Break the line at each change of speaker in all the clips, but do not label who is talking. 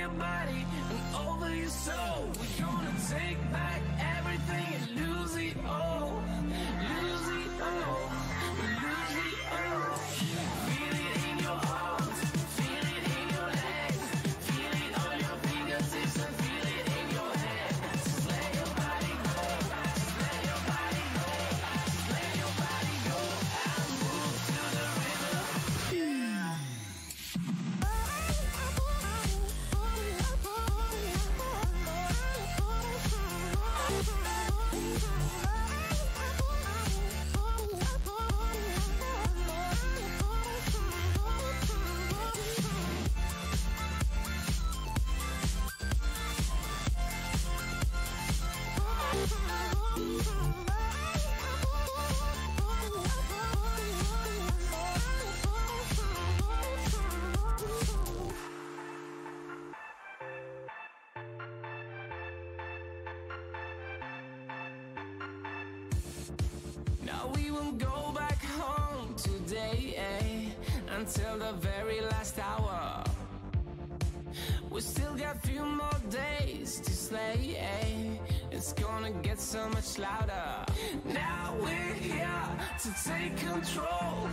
your body and over your soul. We're gonna take back everything and lose it all. Lose it all. Lose it all. Feel it in your arms, feel it in your legs, feel it on your fingertips and feel it in your head. Just let your body go, just let your body go, just let your body go and move to the rhythm. Now we won't go back home today, until the very last hour. We still got a few more days to slay, it's gonna get so much louder. Now we're here to take control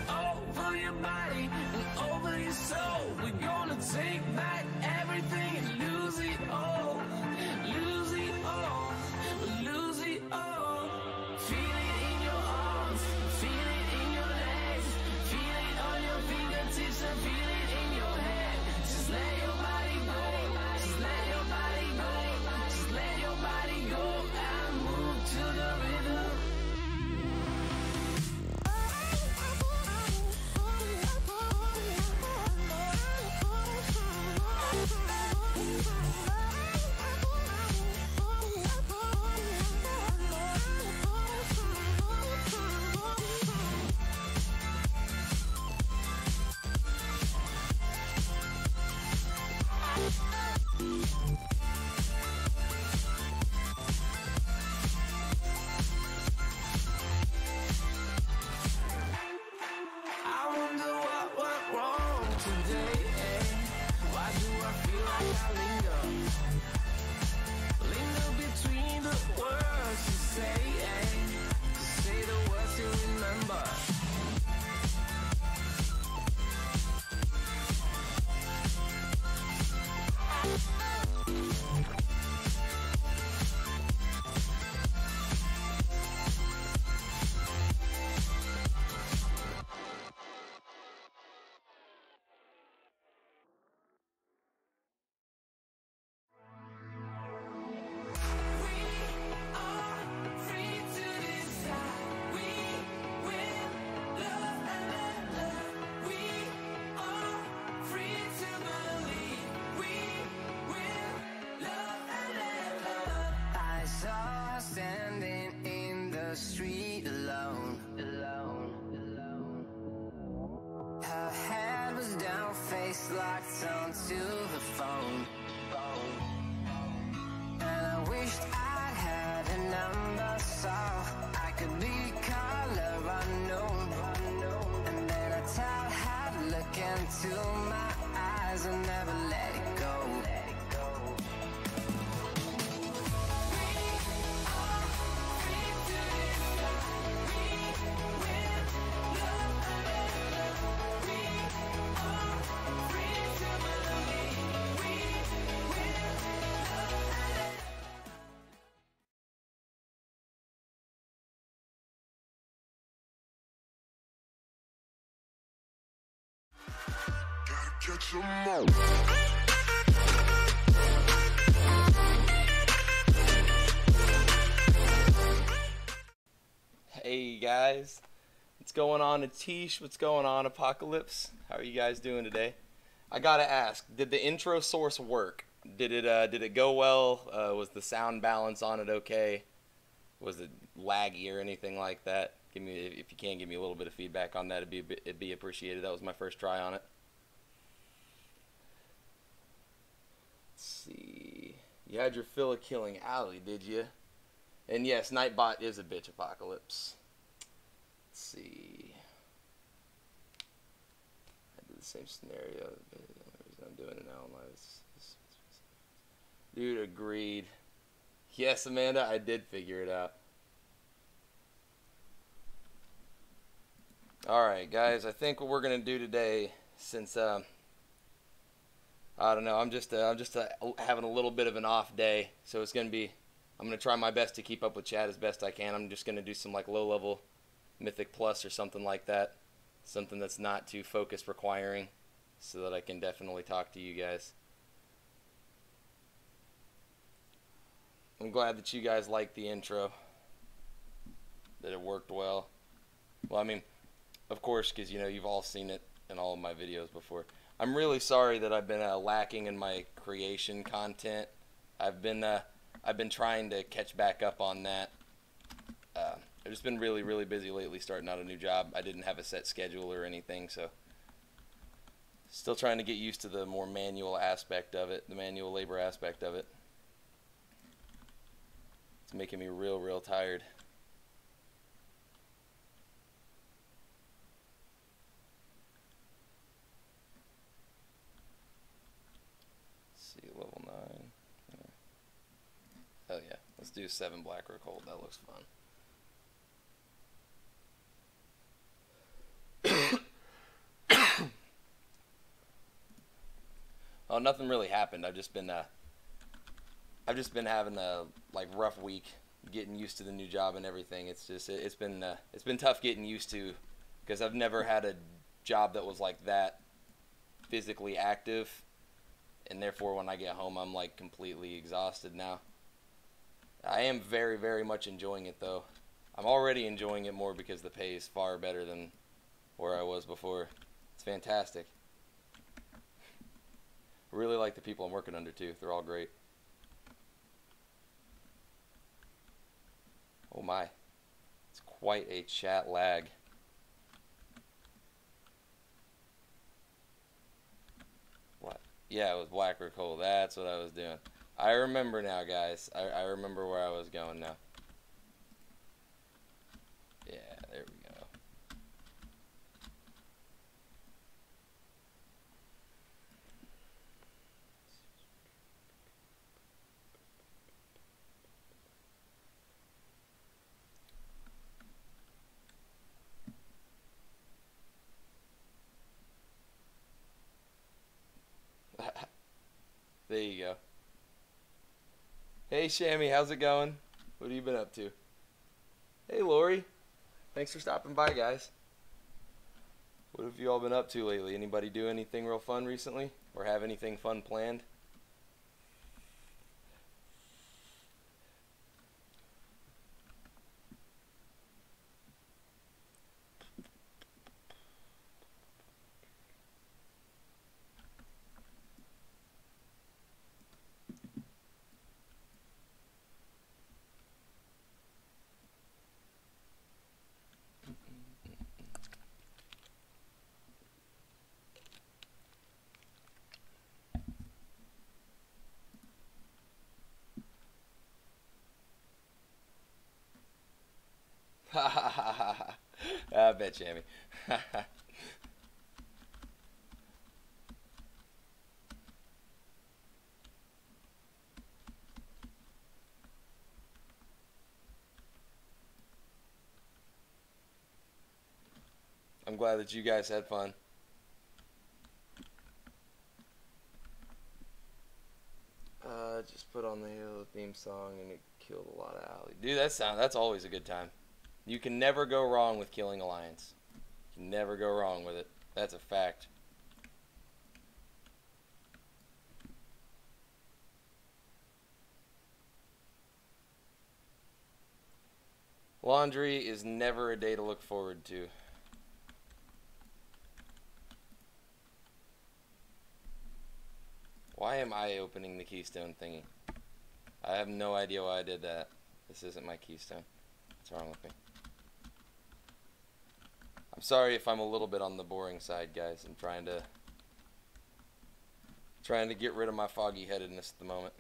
over your body and over your soul. We're gonna take back everything and lose it all. Lose it all. Lose it all. Feel it in your arms, feel it in your legs, feel it on your fingertips and feel it in your head. Just let your body go, just let your body go, just let your body go and move to the rhythm. I wonder what went wrong today, Why do I feel like I linger? Linger between the words you say, say the words you remember. Standing in the street alone, Her head was down, face locked onto the phone. And I wished I had a number so I could be color unknown. And then I tell her to look into my eyes and never let it go.
Catch 'em all.
Hey guys, what's going on, Atish? What's going on, Apocalypse? How are you guys doing today? I gotta ask, did the intro source work? Did it go well? Was the sound balance on it okay? Was it laggy or anything like that? Give me, if you can, give me a little bit of feedback on that. It'd be appreciated. That was my first try on it. Let's see. You had your fill of killing Allie, did you? And yes, Nightbot is a bitch, Apocalypse. Let's see. I did the same scenario. The only reason I'm doing it now in live is Dude, agreed. Yes, Amanda, I did figure it out. Alright, guys, I think what we're going to do today, since, I don't know, I'm just having a little bit of an off day, so it's going to be, I'm going to try my best to keep up with chat as best I can. I'm just going to do some, like, low-level Mythic Plus or something like that. Something that's not too focus requiring, so that I can definitely talk to you guys. I'm glad that you guys liked the intro, that it worked well. Well, I mean, of course, because, you know, you've all seen it in all of my videos before. I'm really sorry that I've been lacking in my creation content. I've been trying to catch back up on that. I've just been really, really busy lately starting out a new job. I didn't have a set schedule or anything, so still trying to get used to the more manual aspect of it, the manual labor aspect of it. It's making me real, real tired. Let's see, level 9. Hell yeah. Let's do 7 Black Rook Hold. That looks fun. Oh, nothing really happened. I've just been having a like rough week getting used to the new job and everything. It's just it's been tough getting used to, because I've never had a job that was like that physically active, and therefore when I get home I'm like completely exhausted now. I am very, very much enjoying it though. I'm already enjoying it more because the pay is far better than where I was before. It's fantastic. I really like the people I'm working under too. They're all great. Oh my. It's quite a chat lag. What? Yeah, it was Black Rook Hold. That's what I was doing. I remember now, guys. I remember where I was going now. Yeah, there we go. There you go. Hey, Shammy, how's it going? What have you been up to? Hey, Lori. Thanks for stopping by, guys. What have you all been up to lately? Anybody do anything real fun recently? Or have anything fun planned? I bet, Jamie. I'm glad that you guys had fun. Just put on the Halo theme song and it killed a lot of alley. Dude, that's always a good time. You can never go wrong with killing Alliance. You can never go wrong with it. That's a fact. Laundry is never a day to look forward to. Why am I opening the keystone thingy? I have no idea why I did that. This isn't my keystone. What's wrong with me? I'm sorry if I'm a little bit on the boring side, guys. I'm trying to get rid of my foggy headedness at the moment.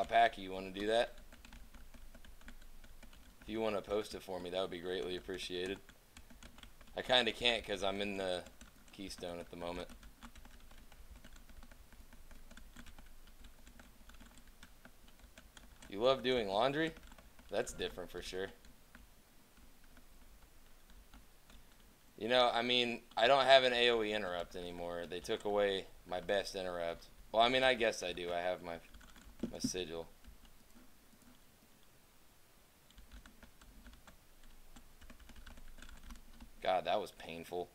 Alpaca, you want to do that? If you want to post it for me, that would be greatly appreciated. I kind of can't because I'm in the Keystone at the moment. You love doing laundry? That's different for sure. You know, I mean, I don't have an AoE interrupt anymore. They took away my best interrupt. Well, I mean, I guess I do. I have my sigil. God, that was painful.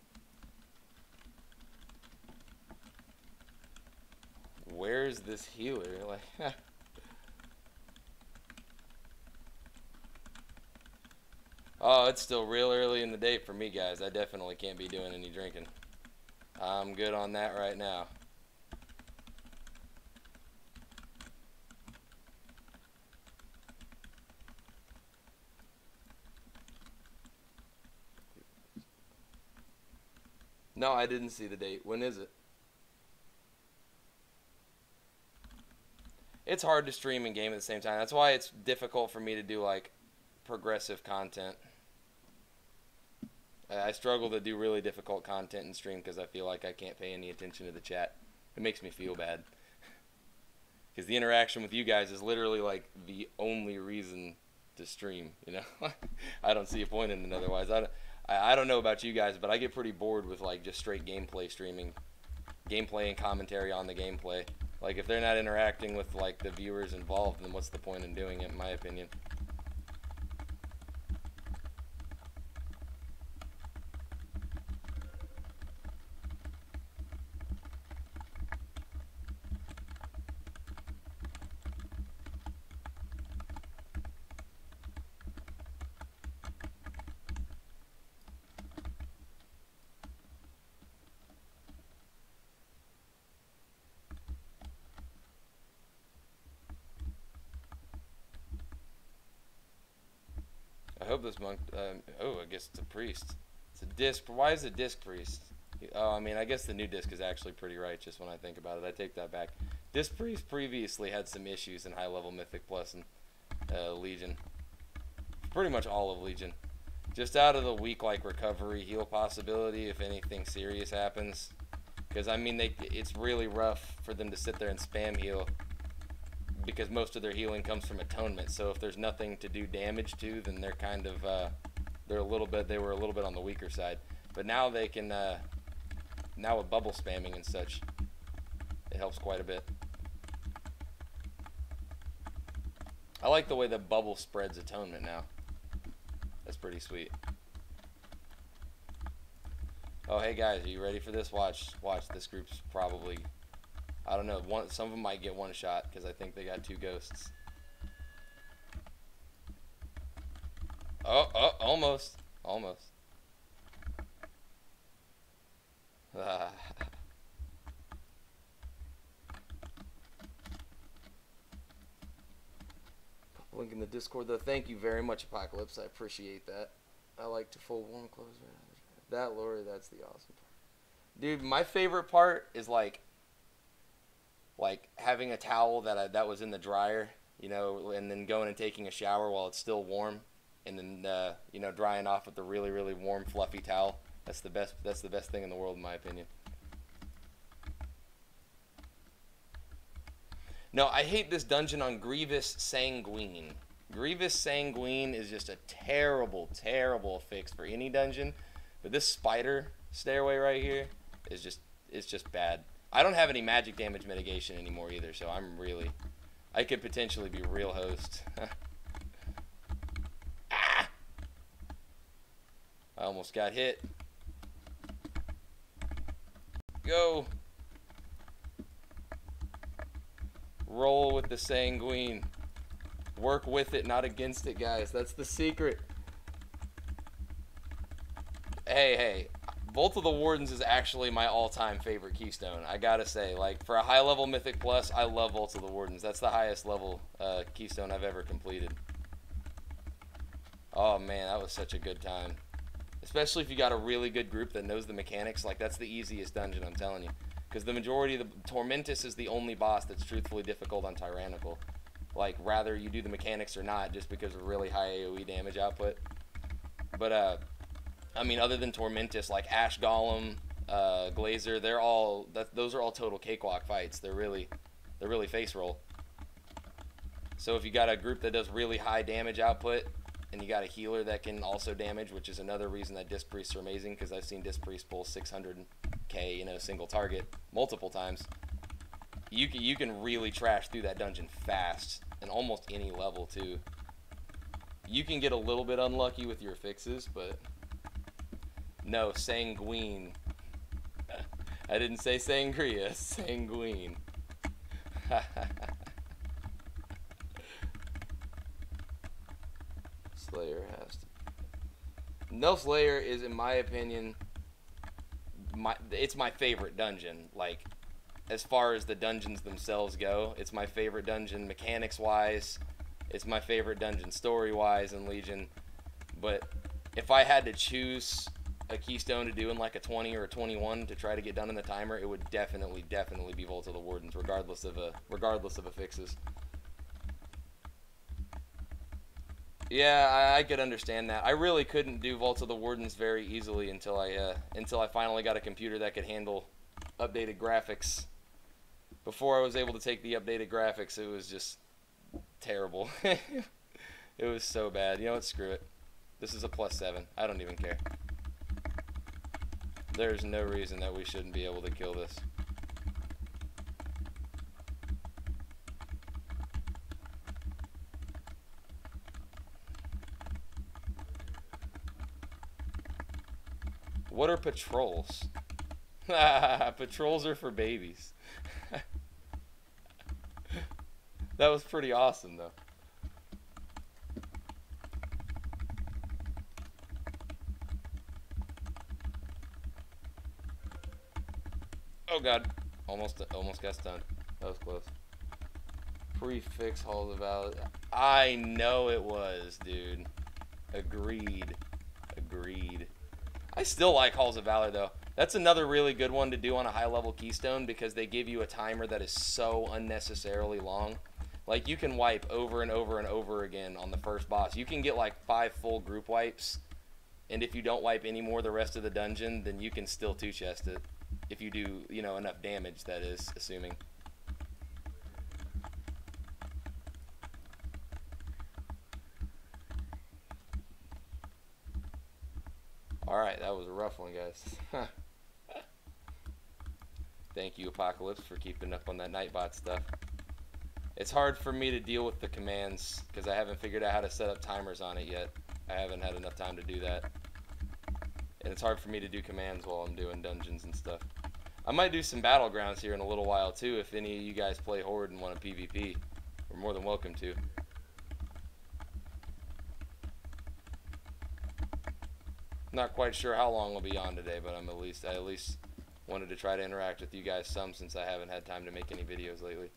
Where's this healer? Like, oh, it's still real early in the day for me, guys. I definitely can't be doing any drinking. I'm good on that right now. No, I didn't see the date. When is it? It's hard to stream and game at the same time. That's why it's difficult for me to do, like, progressive content. I struggle to do really difficult content in stream because I feel like I can't pay any attention to the chat. It makes me feel bad. Because the interaction with you guys is literally, like, the only reason to stream, you know? I don't see a point in it otherwise. I don't know about you guys, but I get pretty bored with, like, just straight gameplay streaming. Gameplay and commentary on the gameplay. Like, if they're not interacting with, like, the viewers involved, then what's the point in doing it, in my opinion? I hope this monk, oh, I guess it's a priest. It's a disc. Why is it disc priest? Oh, I mean, I guess the new disc is actually pretty righteous when I think about it. I take that back. Disc priest previously had some issues in high level Mythic Plus and Legion. Pretty much all of Legion. Just out of the weak, like, recovery heal possibility if anything serious happens. Because, I mean, it's really rough for them to sit there and spam heal. Because most of their healing comes from atonement, so if there's nothing to do damage to, then they're kind of they were a little bit on the weaker side. But now they can now with bubble spamming and such, it helps quite a bit. I like the way the bubble spreads atonement now. That's pretty sweet. Oh, hey guys, are you ready for this? Watch. This group's probably, I don't know, some of them might get one shot because I think they got 2 ghosts. Oh, almost. Link in the Discord, though. Thank you very much, Apocalypse. I appreciate that. I like to fold warm clothes. That, Lori, that's the awesome part. Dude, my favorite part is like having a towel that was in the dryer, you know, and then going and taking a shower while it's still warm, and then you know, drying off with the really, really warm, fluffy towel. That's the best thing in the world, in my opinion. No, I hate this dungeon on Grievous Sanguine. Grievous Sanguine is just a terrible, terrible fix for any dungeon. But this spider stairway right here is just bad. I don't have any magic damage mitigation anymore either, so I could potentially be real host. Ah! I almost got hit. Go. Roll with the Sanguine. Work with it, not against it, guys. That's the secret. Hey, Vault of the Wardens is actually my all-time favorite Keystone. I gotta say, like, for a high-level Mythic Plus, I love Vault of the Wardens. That's the highest level Keystone I've ever completed. Oh, man, that was such a good time. Especially if you got a really good group that knows the mechanics. Like, that's the easiest dungeon, I'm telling you. Because the majority of the Tormentus is the only boss that's truthfully difficult on Tyrannical. like rather you do the mechanics or not, just because of really high AoE damage output. But I mean, other than Tormentus, like Ash Golem, Glazer, those are all total cakewalk fights. They're really face roll. So if you got a group that does really high damage output, and you got a healer that can also damage, which is another reason that Disc Priests are amazing, because I've seen Disc Priests pull 600k in a single target multiple times. You can really trash through that dungeon fast, and almost any level too. You can get a little bit unlucky with your fixes, but no, sanguine. I didn't say sangria, sanguine. Slayer has to. No, Slayer is, in my opinion, it's my favorite dungeon. Like, as far as the dungeons themselves go, it's my favorite dungeon mechanics-wise. It's my favorite dungeon story-wise in Legion. But if I had to choose a keystone to do in like a 20 or a 21 to try to get done in the timer, it would definitely be Vault of the Wardens, regardless of a fixes. Yeah, I could understand that. I really couldn't do Vault of the Wardens very easily until I finally got a computer that could handle updated graphics. Before I was able to take the updated graphics, it was just terrible. It was so bad. You know what? Screw it. This is a +7. I don't even care. There's no reason that we shouldn't be able to kill this. What are patrols? Patrols are for babies. That was pretty awesome, though. Oh god, almost got stunned. That was close. Prefix Halls of Valor. I know it was, dude. Agreed. I still like Halls of Valor, though. That's another really good one to do on a high-level keystone, because they give you a timer that is so unnecessarily long. Like, you can wipe over and over and over again on the first boss. You can get like 5 full group wipes, and if you don't wipe anymore the rest of the dungeon, then you can still two-chest it. If you do, you know, enough damage, that is, assuming. Alright, that was a rough one, guys. Thank you, Apocalypse, for keeping up on that Nightbot stuff. It's hard for me to deal with the commands, because I haven't figured out how to set up timers on it yet. I haven't had enough time to do that. And it's hard for me to do commands while I'm doing dungeons and stuff. I might do some Battlegrounds here in a little while, too, if any of you guys play Horde and want a PvP. We're more than welcome to. Not quite sure how long we'll be on today, but I at least wanted to try to interact with you guys some, since I haven't had time to make any videos lately.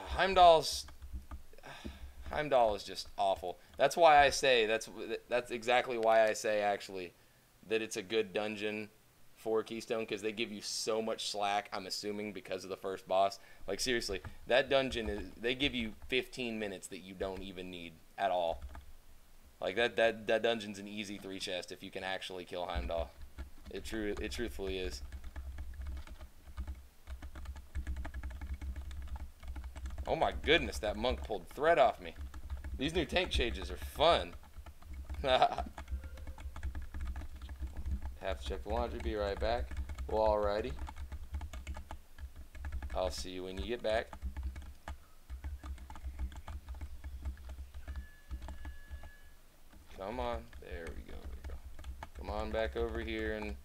Heimdall is just awful. That's why I say, that's exactly why I say, actually, that it's a good dungeon for Keystone, because they give you so much slack, I'm assuming, because of the first boss. Like, seriously, that dungeon they give you 15 minutes that you don't even need at all. Like, that dungeon's an easy 3-chest if you can actually kill Heimdall. It truthfully is. Oh my goodness, that monk pulled thread off me. These new tank changes are fun. Have to check the laundry, be right back. Well, alrighty. I'll see you when you get back. Come on. There we go. Come on back over here and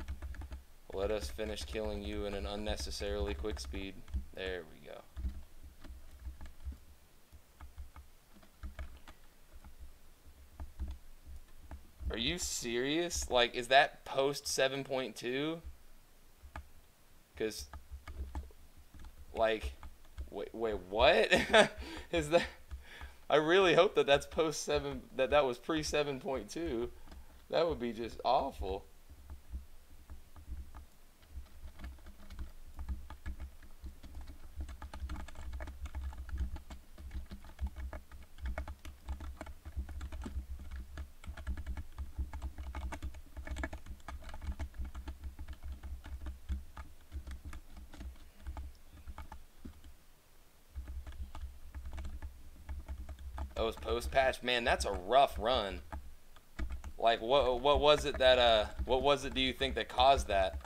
let us finish killing you in an unnecessarily quick speed. There we go. Are you serious? Like, is that post 7.2? Because, like, wait, what? Is that? I really hope that that's post 7. That was pre 7.2. That would be just awful. Oh, it's post patch. Man, that's a rough run. Like, what was it that what was it, do you think, that caused that?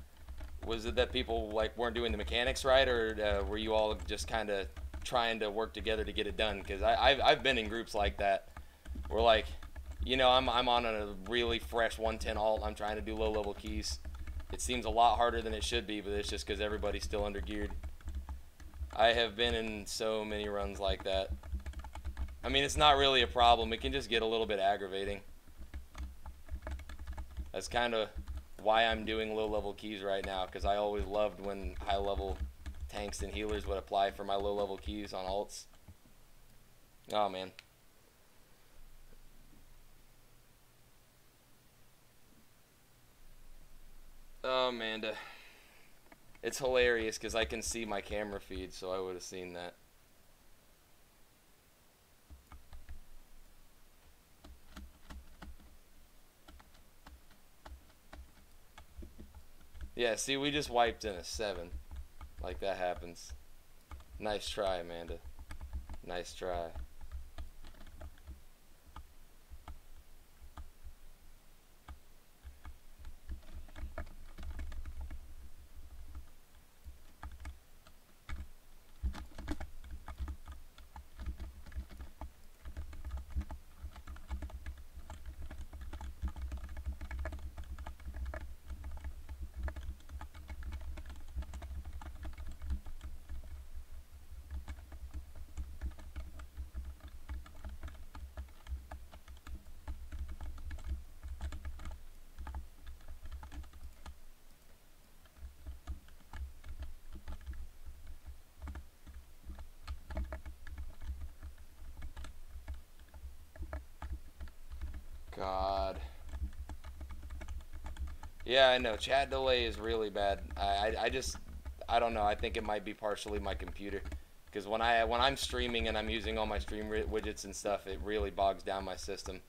Was it that people like weren't doing the mechanics right, or were you all just kind of trying to work together to get it done? Because I've been in groups like that where, like, you know, I'm on a really fresh 110 alt. I'm trying to do low level keys. It seems a lot harder than it should be, but it's just because everybody's still under geared. I have been in so many runs like that. I mean, it's not really a problem. It can just get a little bit aggravating. That's kind of why I'm doing low level keys right now, because I always loved when high level tanks and healers would apply for my low level keys on alts. Oh man. Oh, Amanda. It's hilarious because I can see my camera feed, so I would have seen that. Yeah, see, we just wiped in a 7. Like, that happens. Nice try, Amanda. Nice try. God. Yeah, I know. Chat delay is really bad. I don't know. I think it might be partially my computer, because when I'm streaming and I'm using all my stream widgets and stuff, it really bogs down my system.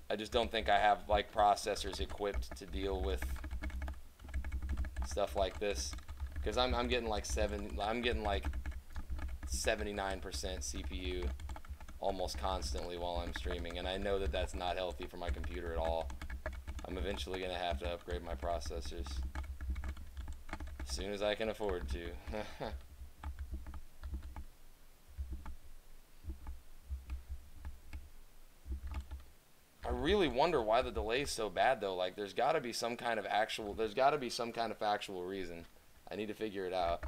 I just don't think I have like processors equipped to deal with stuff like this, because I'm getting like 79% CPU almost constantly while I'm streaming, and I know that that's not healthy for my computer at all. I'm eventually going to have to upgrade my processors as soon as I can afford to. I really wonder why the delay is so bad though. Like, there's got to be some kind of actual factual reason. I need to figure it out.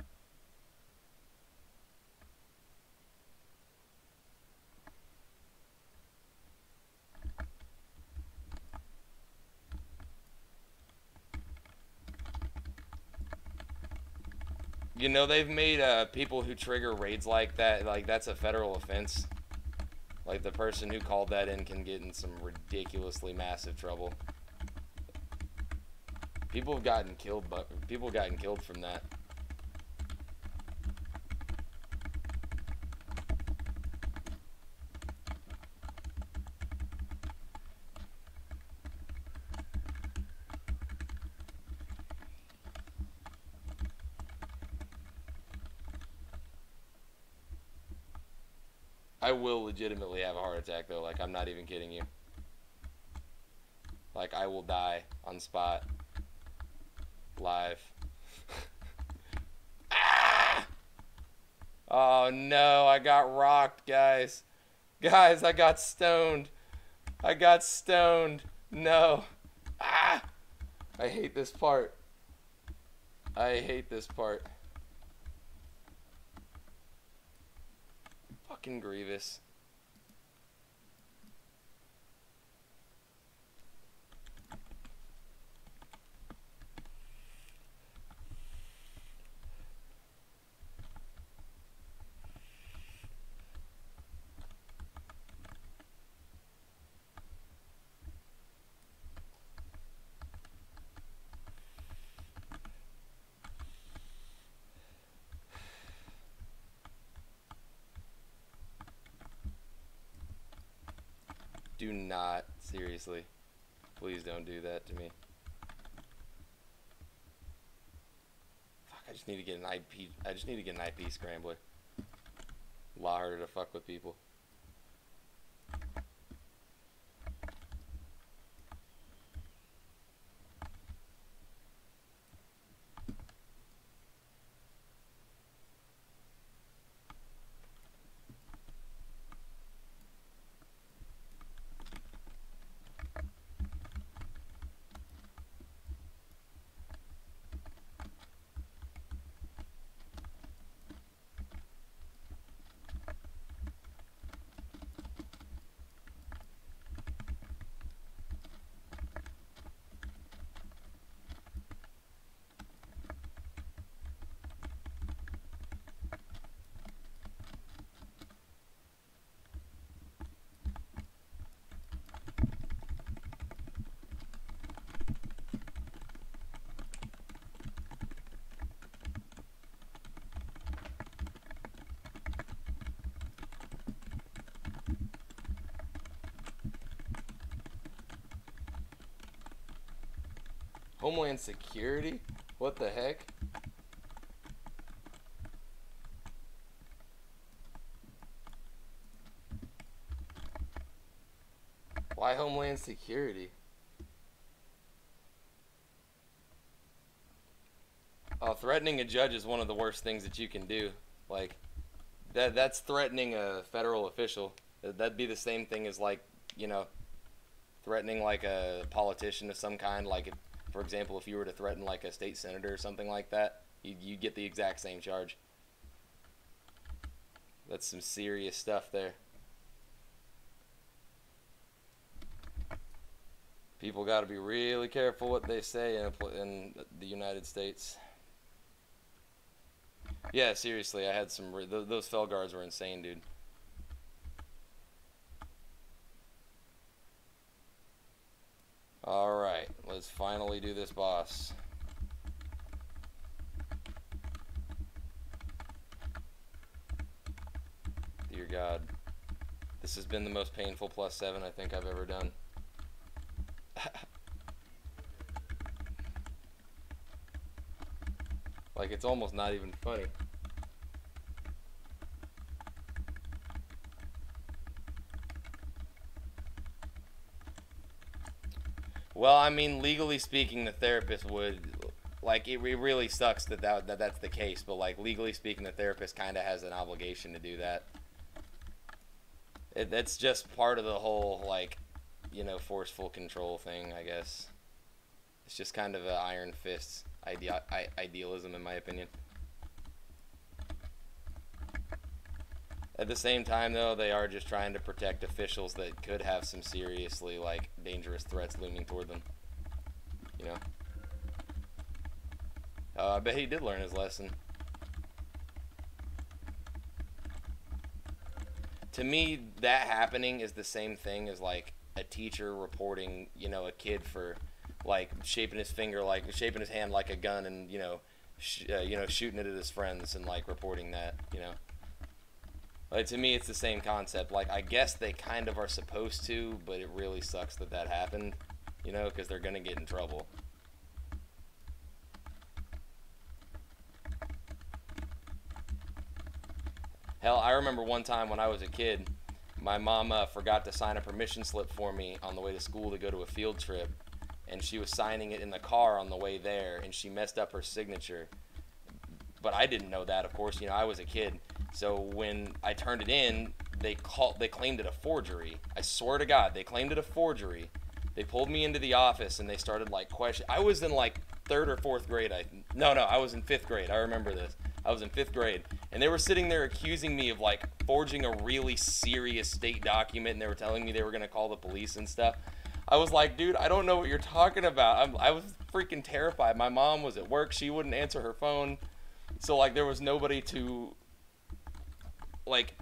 You know, they've made people who trigger raids like that, like, that's a federal offense. Like, the person who called that in can get in some ridiculously massive trouble. People have gotten killed, but people have gotten killed from that. I will legitimately have a heart attack though, like, I'm not even kidding you. Like, I will die on spot. Live. Ah! Oh no, I got rocked, guys. Guys, I got stoned. I got stoned. No. Ah! I hate this part. I hate this part. Fucking Grievous. Do not, seriously. Please don't do that to me. Fuck, I just need to get an IP scrambler. A lot harder to fuck with people. Homeland Security? What the heck? Why Homeland Security? Oh, threatening a judge is one of the worst things that you can do. Like, that's threatening a federal official. That'd be the same thing as, like, you know, threatening, like, a politician of some kind. Like, if, for example, if you were to threaten, like, a state senator or something like that, you get the exact same charge. That's some serious stuff there. People got to be really careful what they say in the United States. Yeah, seriously, I had some... Those Felguards were insane, dude. Alright, let's finally do this boss. Dear God. This has been the most painful +7 I think I've ever done. Like, it's almost not even funny. Well, I mean, legally speaking, the therapist would, like, it really sucks that's the case, but, like, legally speaking, the therapist kind of has an obligation to do that. That's just part of the whole, like, you know, forceful control thing, I guess. It's just kind of an iron fist idealism, in my opinion. At the same time, though, they are just trying to protect officials that could have some seriously, like, dangerous threats looming toward them. You know? I bet he did learn his lesson. To me, that happening is the same thing as, like, a teacher reporting, you know, a kid for, like, shaping his hand like a gun and, you know, shooting it at his friends and, like, reporting that, you know. Like, to me, it's the same concept. Like, I guess they kind of are supposed to, but it really sucks that happened, you know, because they're going to get in trouble. Hell, I remember one time when I was a kid, my mom forgot to sign a permission slip for me on the way to school to go to a field trip, and she was signing it in the car on the way there, and she messed up her signature. But I didn't know that, of course. You know, I was a kid. So when I turned it in, they claimed it a forgery. I swear to God, they claimed it a forgery. They pulled me into the office and they started, like, I was in, like, 3rd or 4th grade. No, I was in 5th grade. I remember this. I was in 5th grade, and they were sitting there accusing me of, like, forging a really serious state document, and they were telling me they were gonna call the police and stuff. I was like, dude, I don't know what you're talking about. I was freaking terrified. My mom was at work. She wouldn't answer her phone. So, like, there was nobody to, like,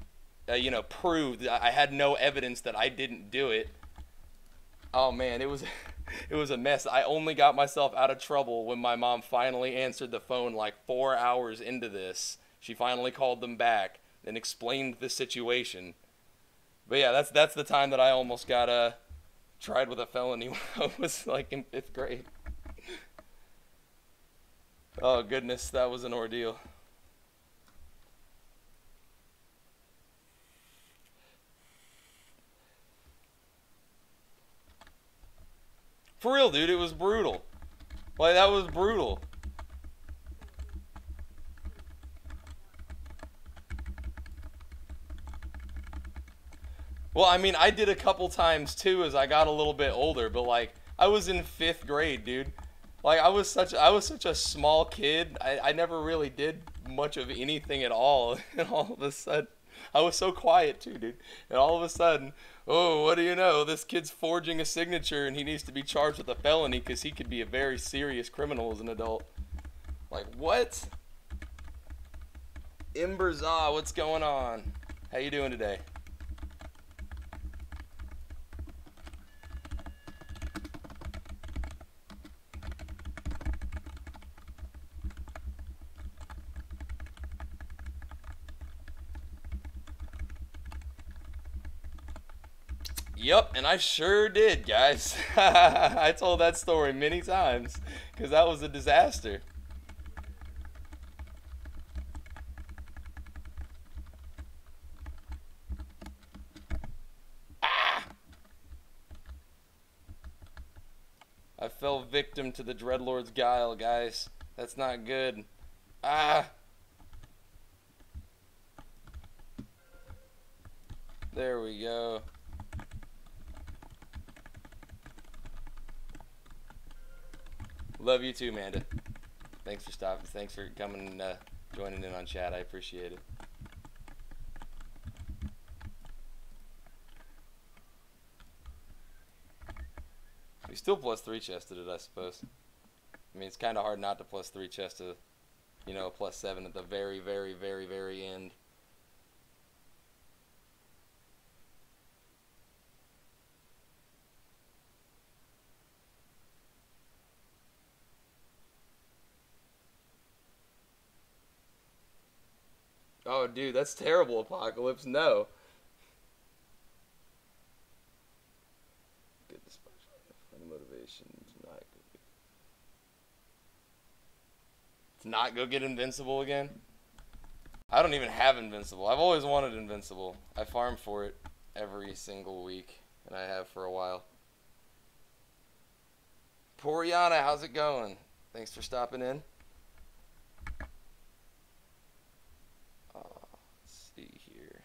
you know, prove that I had no evidence that I didn't do it. Oh, man, it was a mess. I only got myself out of trouble when my mom finally answered the phone, like, 4 hours into this. She finally called them back and explained the situation. But, yeah, that's the time that I almost got tried with a felony when I was, like, in 5th grade. Oh, goodness, that was an ordeal. For real, dude, it was brutal. Like, that was brutal. Well, I mean, I did a couple times too as I got a little bit older, but like, I was in 5th grade, dude. Like, I was such a small kid. I never really did much of anything at all. And all of a sudden, I was so quiet too, dude. And all of a sudden, oh, what do you know? This kid's forging a signature and he needs to be charged with a felony because he could be a very serious criminal as an adult. Like, what? Emberza, what's going on? How you doing today? Yep, and I sure did, guys. I told that story many times because that was a disaster. Ah! I fell victim to the Dreadlord's guile, guys. That's not good. Ah! There we go. Love you too, Amanda. Thanks for stopping. Thanks for coming and joining in on chat. I appreciate it. We still plus 3 chested it, I suppose. I mean, it's kind of hard not to plus 3 chest to, you know, a plus 7 at the very, very, very, very end. Oh, dude, that's terrible, Apocalypse. No. Good dispatch. Motivation to not go get Invincible again. I don't even have Invincible. I've always wanted Invincible. I farm for it every single week, and I have for a while. Poriana, how's it going? Thanks for stopping in. Let's see here.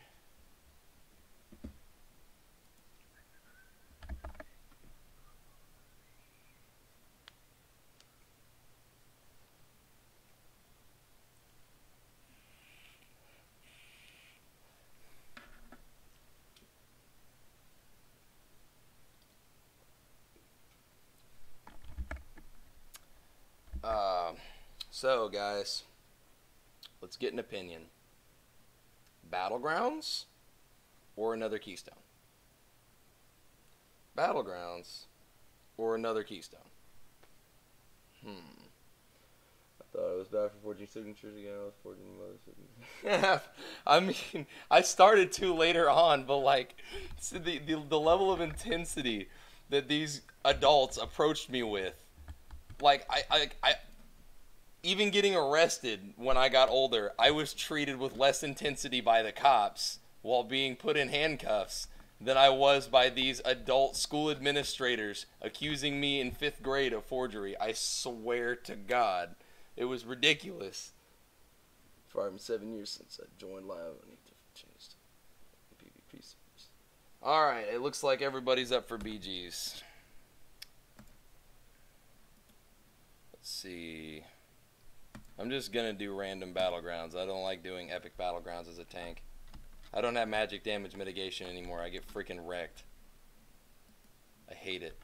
So, guys, let's get an opinion. Battlegrounds or another Keystone? Battlegrounds or another Keystone? I thought I was bad for forging signatures again. I was forging mother signatures. I mean, I started to later on, but like, so the level of intensity that these adults approached me with, like, I even getting arrested when I got older, I was treated with less intensity by the cops while being put in handcuffs than I was by these adult school administrators accusing me in 5th grade of forgery. I swear to God, it was ridiculous. For 7 years since I joined Live, I need to change the PvP servers. Alright, it looks like everybody's up for BGs. Let's see. I'm just gonna do random battlegrounds. I don't like doing epic battlegrounds as a tank. I don't have magic damage mitigation anymore. I get freaking wrecked. I hate it.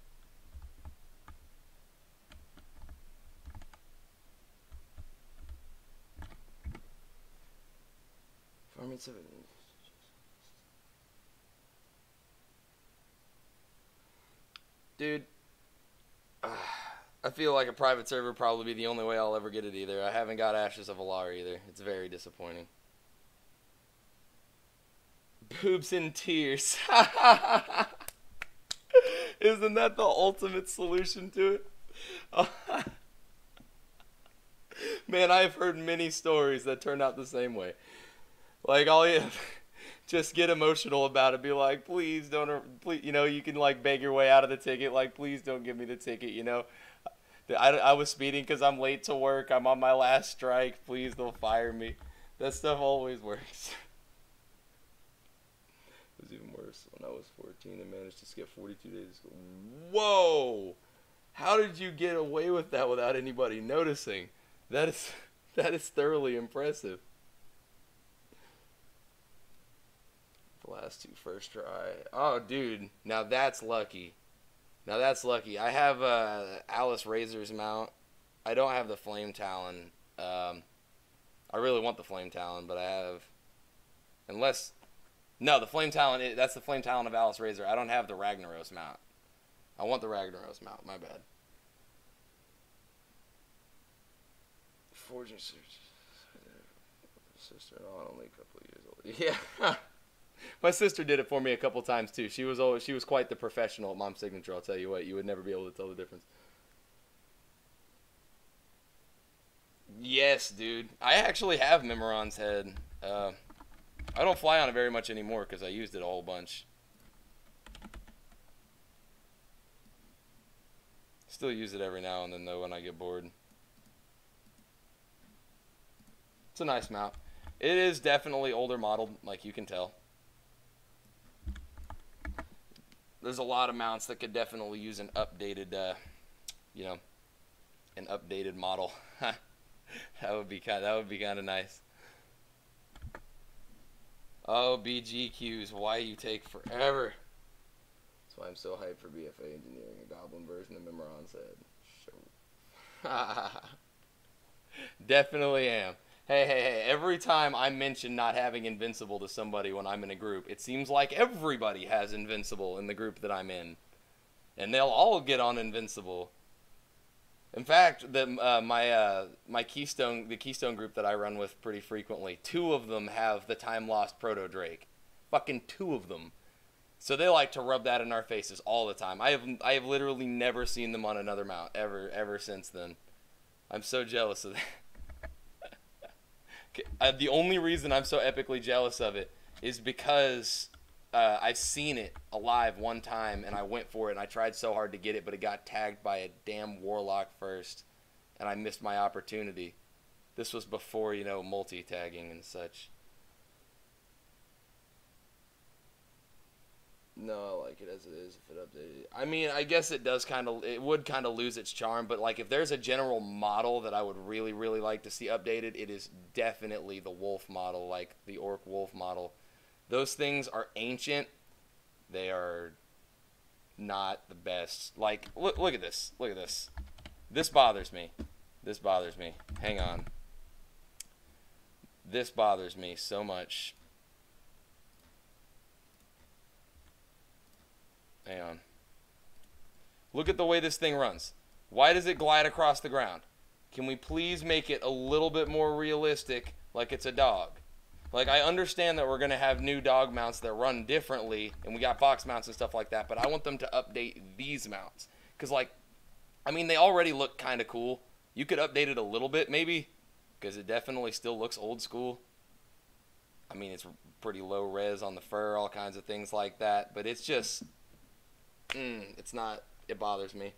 Farming 7. Dude. I feel like a private server would probably be the only way I'll ever get it either. I haven't got Ashes of Alar either. It's very disappointing. Boobs in tears. Isn't that the ultimate solution to it? Man, I've heard many stories that turned out the same way. Like, Just get emotional about it. Be like, please don't, please, you know, you can like beg your way out of the ticket. Like, please don't give me the ticket, you know. I was speeding because I'm late to work. I'm on my last strike. Please don't fire me. That stuff always works. It was even worse when I was 14 and managed to skip 42 days of school. Whoa! How did you get away with that without anybody noticing? That is thoroughly impressive. The last two first try. Oh, dude. Now that's lucky. Now that's lucky. I have Alice Razor's mount. I don't have the Flame Talon. I really want the Flame Talon, but I have... Unless... No, the Flame Talon, that's the Flame Talon of Alice Razor. I don't have the Ragnaros mount. I want the Ragnaros mount. My bad. Forging sister-in-law, only a couple of years old. Yeah. My sister did it for me a couple times too. She was quite the professional at Mom's Signature. I'll tell you what, you would never be able to tell the difference. Yes, dude. I actually have Memoron's head. I don't fly on it very much anymore because I used it a whole bunch. Still use it every now and then though when I get bored. It's a nice mount. It is definitely older modeled, like you can tell. There's a lot of mounts that could definitely use an updated, you know, an updated model. That would be kind of nice. Oh, BGQs, why you take forever? That's why I'm so hyped for BFA engineering, a goblin version of Memoron's head. Definitely am. Hey, every time I mention not having Invincible to somebody when I'm in a group, it seems like everybody has Invincible in the group that I'm in. And they'll all get on Invincible. In fact, my Keystone group that I run with pretty frequently, 2 of them have the Time Lost Proto Drake. Fucking 2 of them. So they like to rub that in our faces all the time. I have literally never seen them on another mount ever since then. I'm so jealous of that. The only reason I'm so epically jealous of it is because I've seen it alive one time and I went for it and I tried so hard to get it, but it got tagged by a damn Warlock first and I missed my opportunity. This was before, you know, multi-tagging and such. No, I like it as it is if it updated. I mean, I guess it would kind of lose its charm, but like if there's a general model that I would really, really like to see updated, it is definitely the wolf model, like the orc wolf model. Those things are ancient. They are not the best. Like, look at this. Look at this. This bothers me. This bothers me. Hang on. This bothers me so much. Hang on. Look at the way this thing runs. Why does it glide across the ground? Can we please make it a little bit more realistic, like it's a dog? Like, I understand that we're going to have new dog mounts that run differently, and we got box mounts and stuff like that, but I want them to update these mounts. Because, like, I mean, they already look kind of cool. You could update it a little bit, maybe, because it definitely still looks old school. I mean, it's pretty low res on the fur, all kinds of things like that, but it's just... it's not, it bothers me.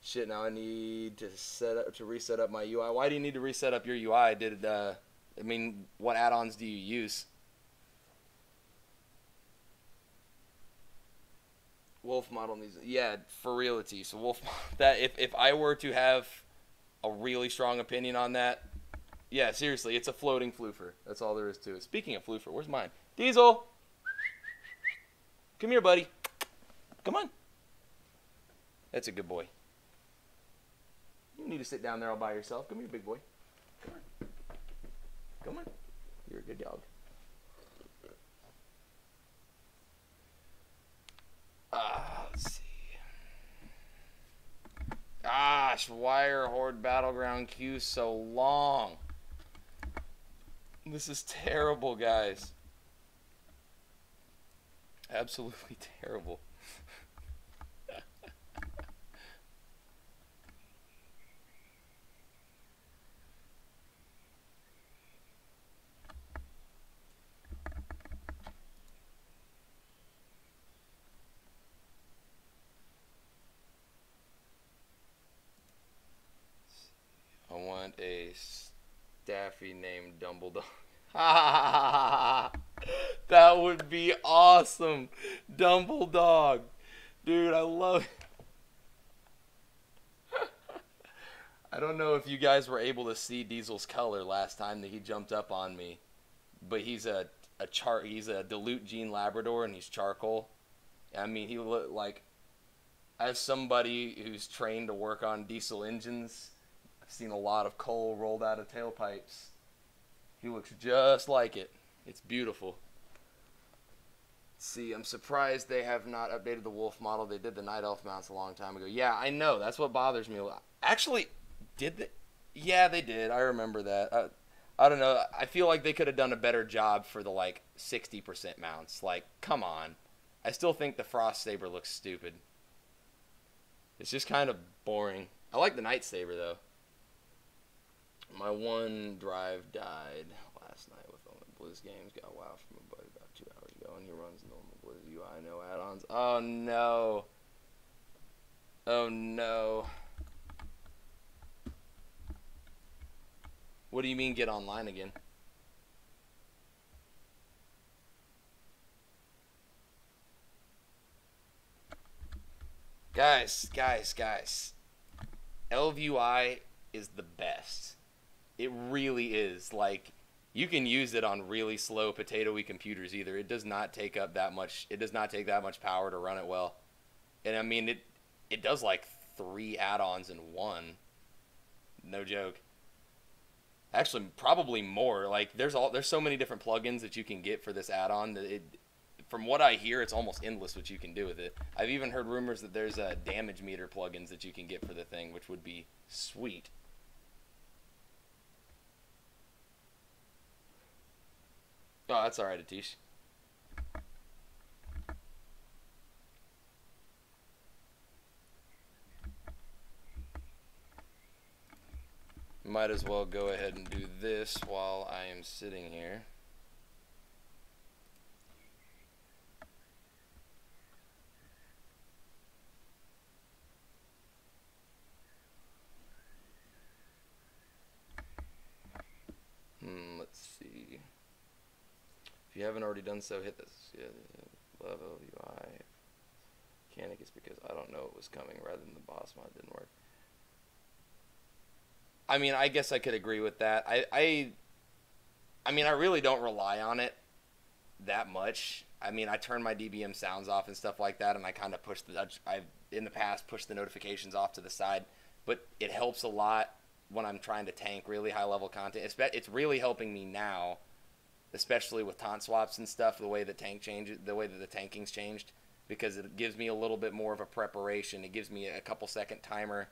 Shit, now I need to reset up my UI. Why do you need to reset up your UI? I mean, what add-ons do you use? Wolf model needs, yeah, for realty. So wolf, that if I were to have a really strong opinion on that, yeah, seriously, it's a floating floofer. That's all there is to it. Speaking of floofer, where's mine? Diesel! Come here, buddy. Come on. That's a good boy. You need to sit down there all by yourself. Come here, big boy. Come on. Come on. You're a good dog. Let's see. Gosh, why are Horde Battleground queues so long? This is terrible, guys. Absolutely terrible. staffy named Dumbledore. That would be awesome. Dumbledore. Dude, I love it. I don't know if you guys were able to see Diesel's color last time that he jumped up on me, but he's a Dilute Gene Labrador and he's charcoal. I mean, he look like, as somebody who's trained to work on diesel engines, I've seen a lot of coal rolled out of tailpipes. He looks just like it. It's beautiful. See, I'm surprised they have not updated the Wolf model. They did the Night Elf mounts a long time ago. Yeah, I know. That's what bothers me a lot. Actually, did they? Yeah, they did. I remember that. I don't know. I feel like they could have done a better job for the, like, 60% mounts. Like, come on. I still think the Frost Saber looks stupid. It's just kind of boring. I like the Night Saber, though. My one drive died last night with only Blizz games. Got WoW from a buddy about 2 hours ago, and he runs normal Blizz UI, no add-ons. Oh, no. Oh, no. What do you mean get online again? Guys. LVUI is the best. It really is. Like, you can use it on really slow potato-y computers either. It does not take up that much. It does not take that much power to run it well. And I mean, it does like 3 add-ons in one. No joke. Actually, probably more. Like, there's so many different plugins that you can get for this add-on that from what I hear, it's almost endless what you can do with it. I've even heard rumors that there's damage meter plugins that you can get for the thing, which would be sweet. Oh, that's alright, Atish. Might as well go ahead and do this while I am sitting here. Let's see. If you haven't already done so, hit this. Yeah, love LVUI. Mechanic is because I don't know it was coming rather than the boss mod didn't work. I mean, I guess I could agree with that. I mean, I really don't rely on it that much. I mean, I turn my DBM sounds off and stuff like that, and I kind of push I've in the past pushed the notifications off to the side, but it helps a lot when I'm trying to tank really high level content. It's really helping me now, especially with taunt swaps and stuff. The way the the tanking's changed, because it gives me a little bit more of a preparation. It gives me a couple second timer.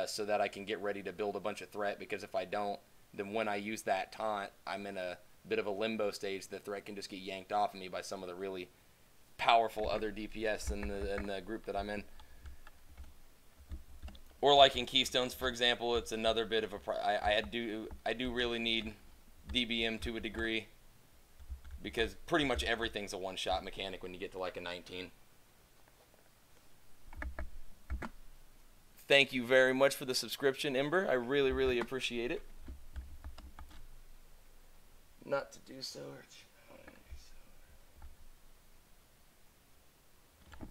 So that I can get ready to build a bunch of threat, because if I don't, then when I use that taunt, I'm in a bit of a limbo stage. The threat can just get yanked off of me by some of the really powerful other DPS in the group that I'm in. Or like in Keystones, for example, it's another bit of a... I do really need DBM to a degree, because pretty much everything's a one-shot mechanic when you get to like a 19. Thank you very much for the subscription, Ember. I really, really appreciate it. Not to do so.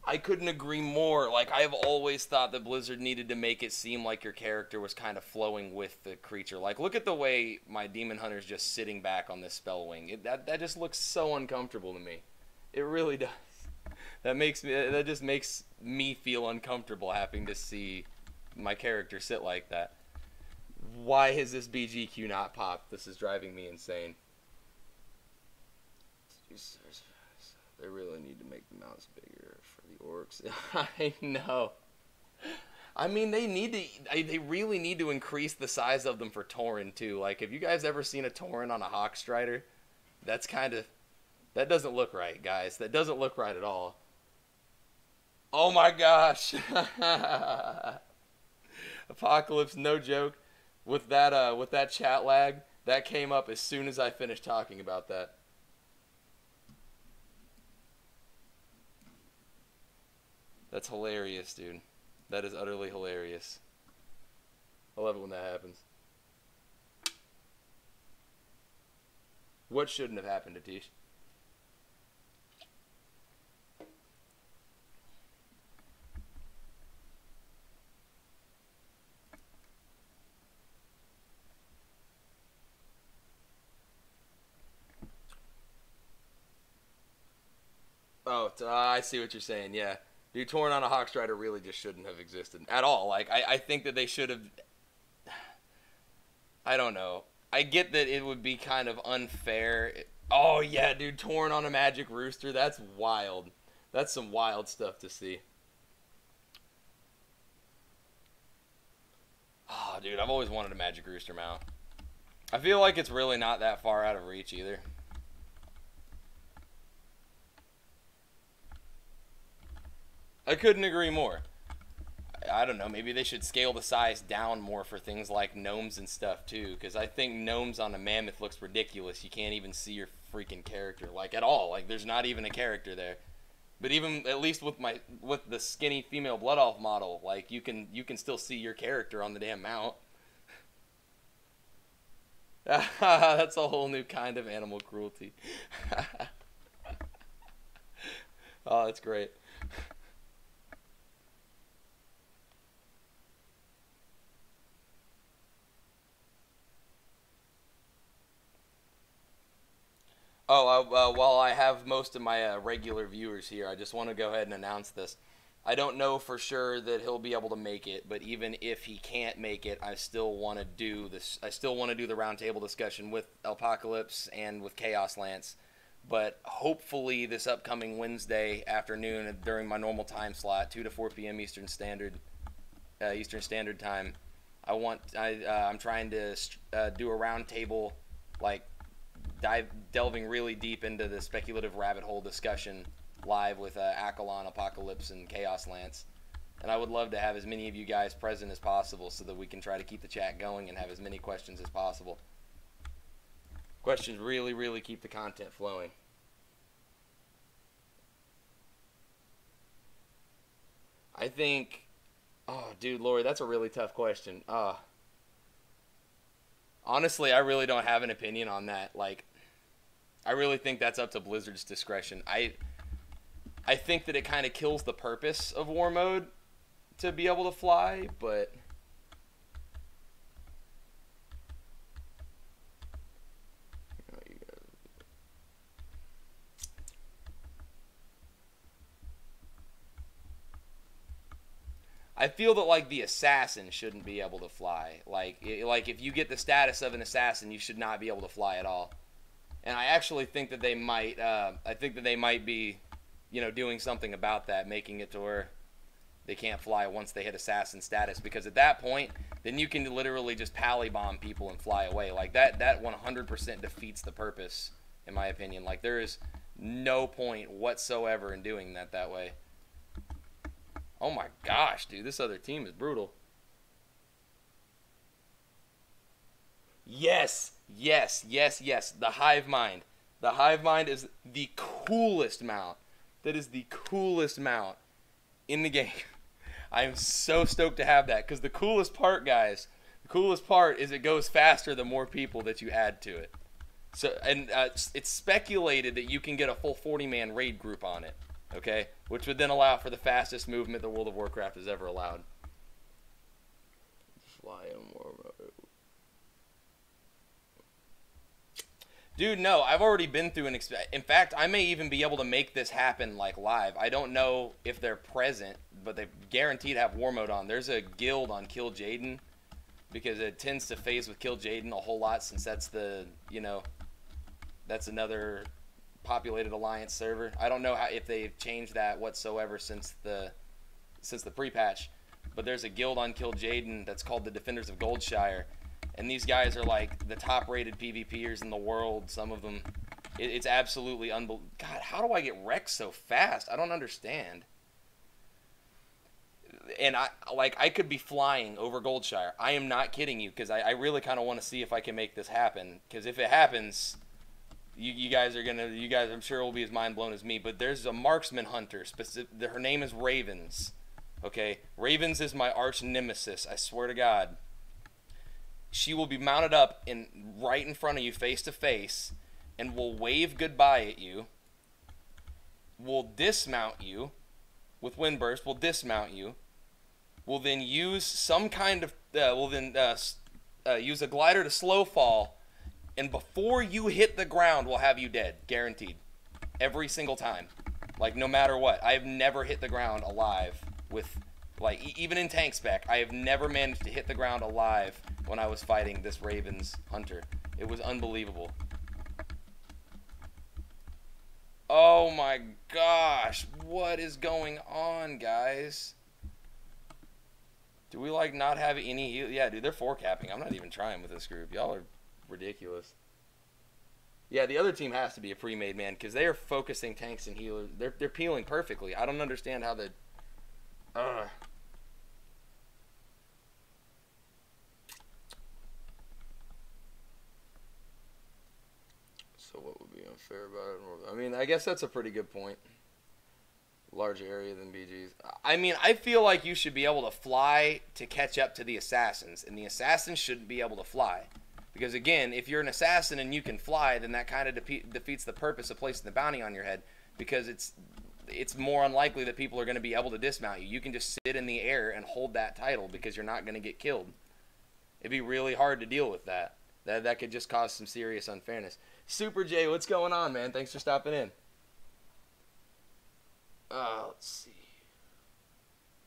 I couldn't agree more. Like, I have always thought that Blizzard needed to make it seem like your character was kind of flowing with the creature. Like, look at the way my Demon Hunter's just sitting back on this spell wing. That just looks so uncomfortable to me. It really does. That just makes me feel uncomfortable having to see my character sit like that. Why has this BGQ not popped? This is driving me insane. They really need to make the mounts bigger for the orcs. I know. I mean, they really need to increase the size of them for Tauren too. Like, have you guys ever seen a Tauren on a Hawkstrider? That doesn't look right, guys. That doesn't look right at all. Oh my gosh. Apocalypse, no joke. With that chat lag, that came up as soon as I finished talking about that. That's hilarious, dude. That is utterly hilarious. I love it when that happens. What shouldn't have happened, Atish? Oh, I see what you're saying. Yeah, dude, torn on a Hawkstrider really just shouldn't have existed at all. Like, I think that they should have. I don't know. I get that it would be kind of unfair. Oh yeah, dude, torn on a Magic Rooster. That's wild. That's some wild stuff to see. Oh, dude, I've always wanted a Magic Rooster mount. I feel like it's really not that far out of reach either. I couldn't agree more. I don't know, maybe they should scale the size down more for things like gnomes and stuff too, because I think gnomes on a mammoth looks ridiculous. You can't even see your freaking character, like, at all. Like, there's not even a character there. But even, at least with the skinny female Blood Elf model, like, you can still see your character on the damn mount. That's a whole new kind of animal cruelty. Oh, that's great. Oh, while I have most of my regular viewers here, I just want to go ahead and announce this. I don't know for sure that he'll be able to make it, but even if he can't make it, I still want to do this. I still want to do the roundtable discussion with Apocalypse and with Chaos Lance. But hopefully this upcoming Wednesday afternoon during my normal time slot, 2 to 4 p.m. Eastern Standard Time, I'm trying to do a roundtable, like, delving really deep into the speculative rabbit hole discussion live with Accolon, Apocalypse, and Chaos Lance. And I would love to have as many of you guys present as possible so that we can try to keep the chat going and have as many questions as possible. Questions really, really keep the content flowing. I think, oh, dude, Lori, that's a really tough question. Honestly, I really don't have an opinion on that. Like, I really think that's up to Blizzard's discretion. I think that it kind of kills the purpose of War Mode to be able to fly, but I feel that, like, the assassin shouldn't be able to fly. Like if you get the status of an assassin, you should not be able to fly at all. And I actually think that they might. I think that they might be, doing something about that, making it to where they can't fly once they hit assassin status. Because at that point, then you can literally just pally bomb people and fly away. Like that 100% defeats the purpose, in my opinion. Like, there is no point whatsoever in doing that way. Oh my gosh, dude, this other team is brutal. Yes, yes, yes, yes. The Hive Mind. The Hive Mind is the coolest mount. That is the coolest mount in the game. I am so stoked to have that, because the coolest part, guys, the coolest part is it goes faster the more people that you add to it. So, and it's speculated that you can get a full 40-man raid group on it. Okay, which would then allow for the fastest movement that World of Warcraft has ever allowed. Fly in War Mode. Dude, no, I've already been through in fact, I may even be able to make this happen, like, live. I don't know if they're present, but they've guaranteed to have War Mode on. There's a guild on Kill Jaden, because it tends to phase with Kill Jaden a whole lot, since that's the, that's another populated alliance server. I don't know if they've changed that whatsoever since the pre-patch, but there's a guild on Kill Jaden that's called the Defenders of Goldshire, and these guys are like the top-rated PvPers in the world. Some of them, it's absolutely unbelievable. God, how do I get wrecked so fast? I don't understand. And I could be flying over Goldshire. I am not kidding you, because I really kind of want to see if I can make this happen, because if it happens, You guys, I'm sure, will be as mind blown as me. But there's a marksman hunter. Her name is Ravens. Okay, Ravens is my arch nemesis. I swear to God. She will be mounted up right in front of you, face to face, and will wave goodbye at you, will dismount you with Windburst, will dismount you, will then use some kind of, use a glider to slow fall, and before you hit the ground will have you dead, guaranteed. Every single time. Like, no matter what. I have never hit the ground alive with, like, even in tank spec, I have never managed to hit the ground alive when I was fighting this Ravens hunter. It was unbelievable. Oh my gosh, what is going on, guys? Do we, like, not have any heal? Yeah, dude, they're 4-capping. I'm not even trying with this group. Y'all are ridiculous. Yeah, the other team has to be a pre-made, man, because they are focusing tanks and healers. They're peeling perfectly. I don't understand how the... So what would be unfair about it? I mean, I guess that's a pretty good point. Larger area than BG's. I mean, I feel like you should be able to fly to catch up to the assassins, and the assassins shouldn't be able to fly. Because, again, if you're an assassin and you can fly, then that kind of defeats the purpose of placing the bounty on your head, because it's more unlikely that people are going to be able to dismount you. You can just sit in the air and hold that title because you're not going to get killed. It'd be really hard to deal with that. That could just cause some serious unfairness. Super J, what's going on, man? Thanks for stopping in. Let's see.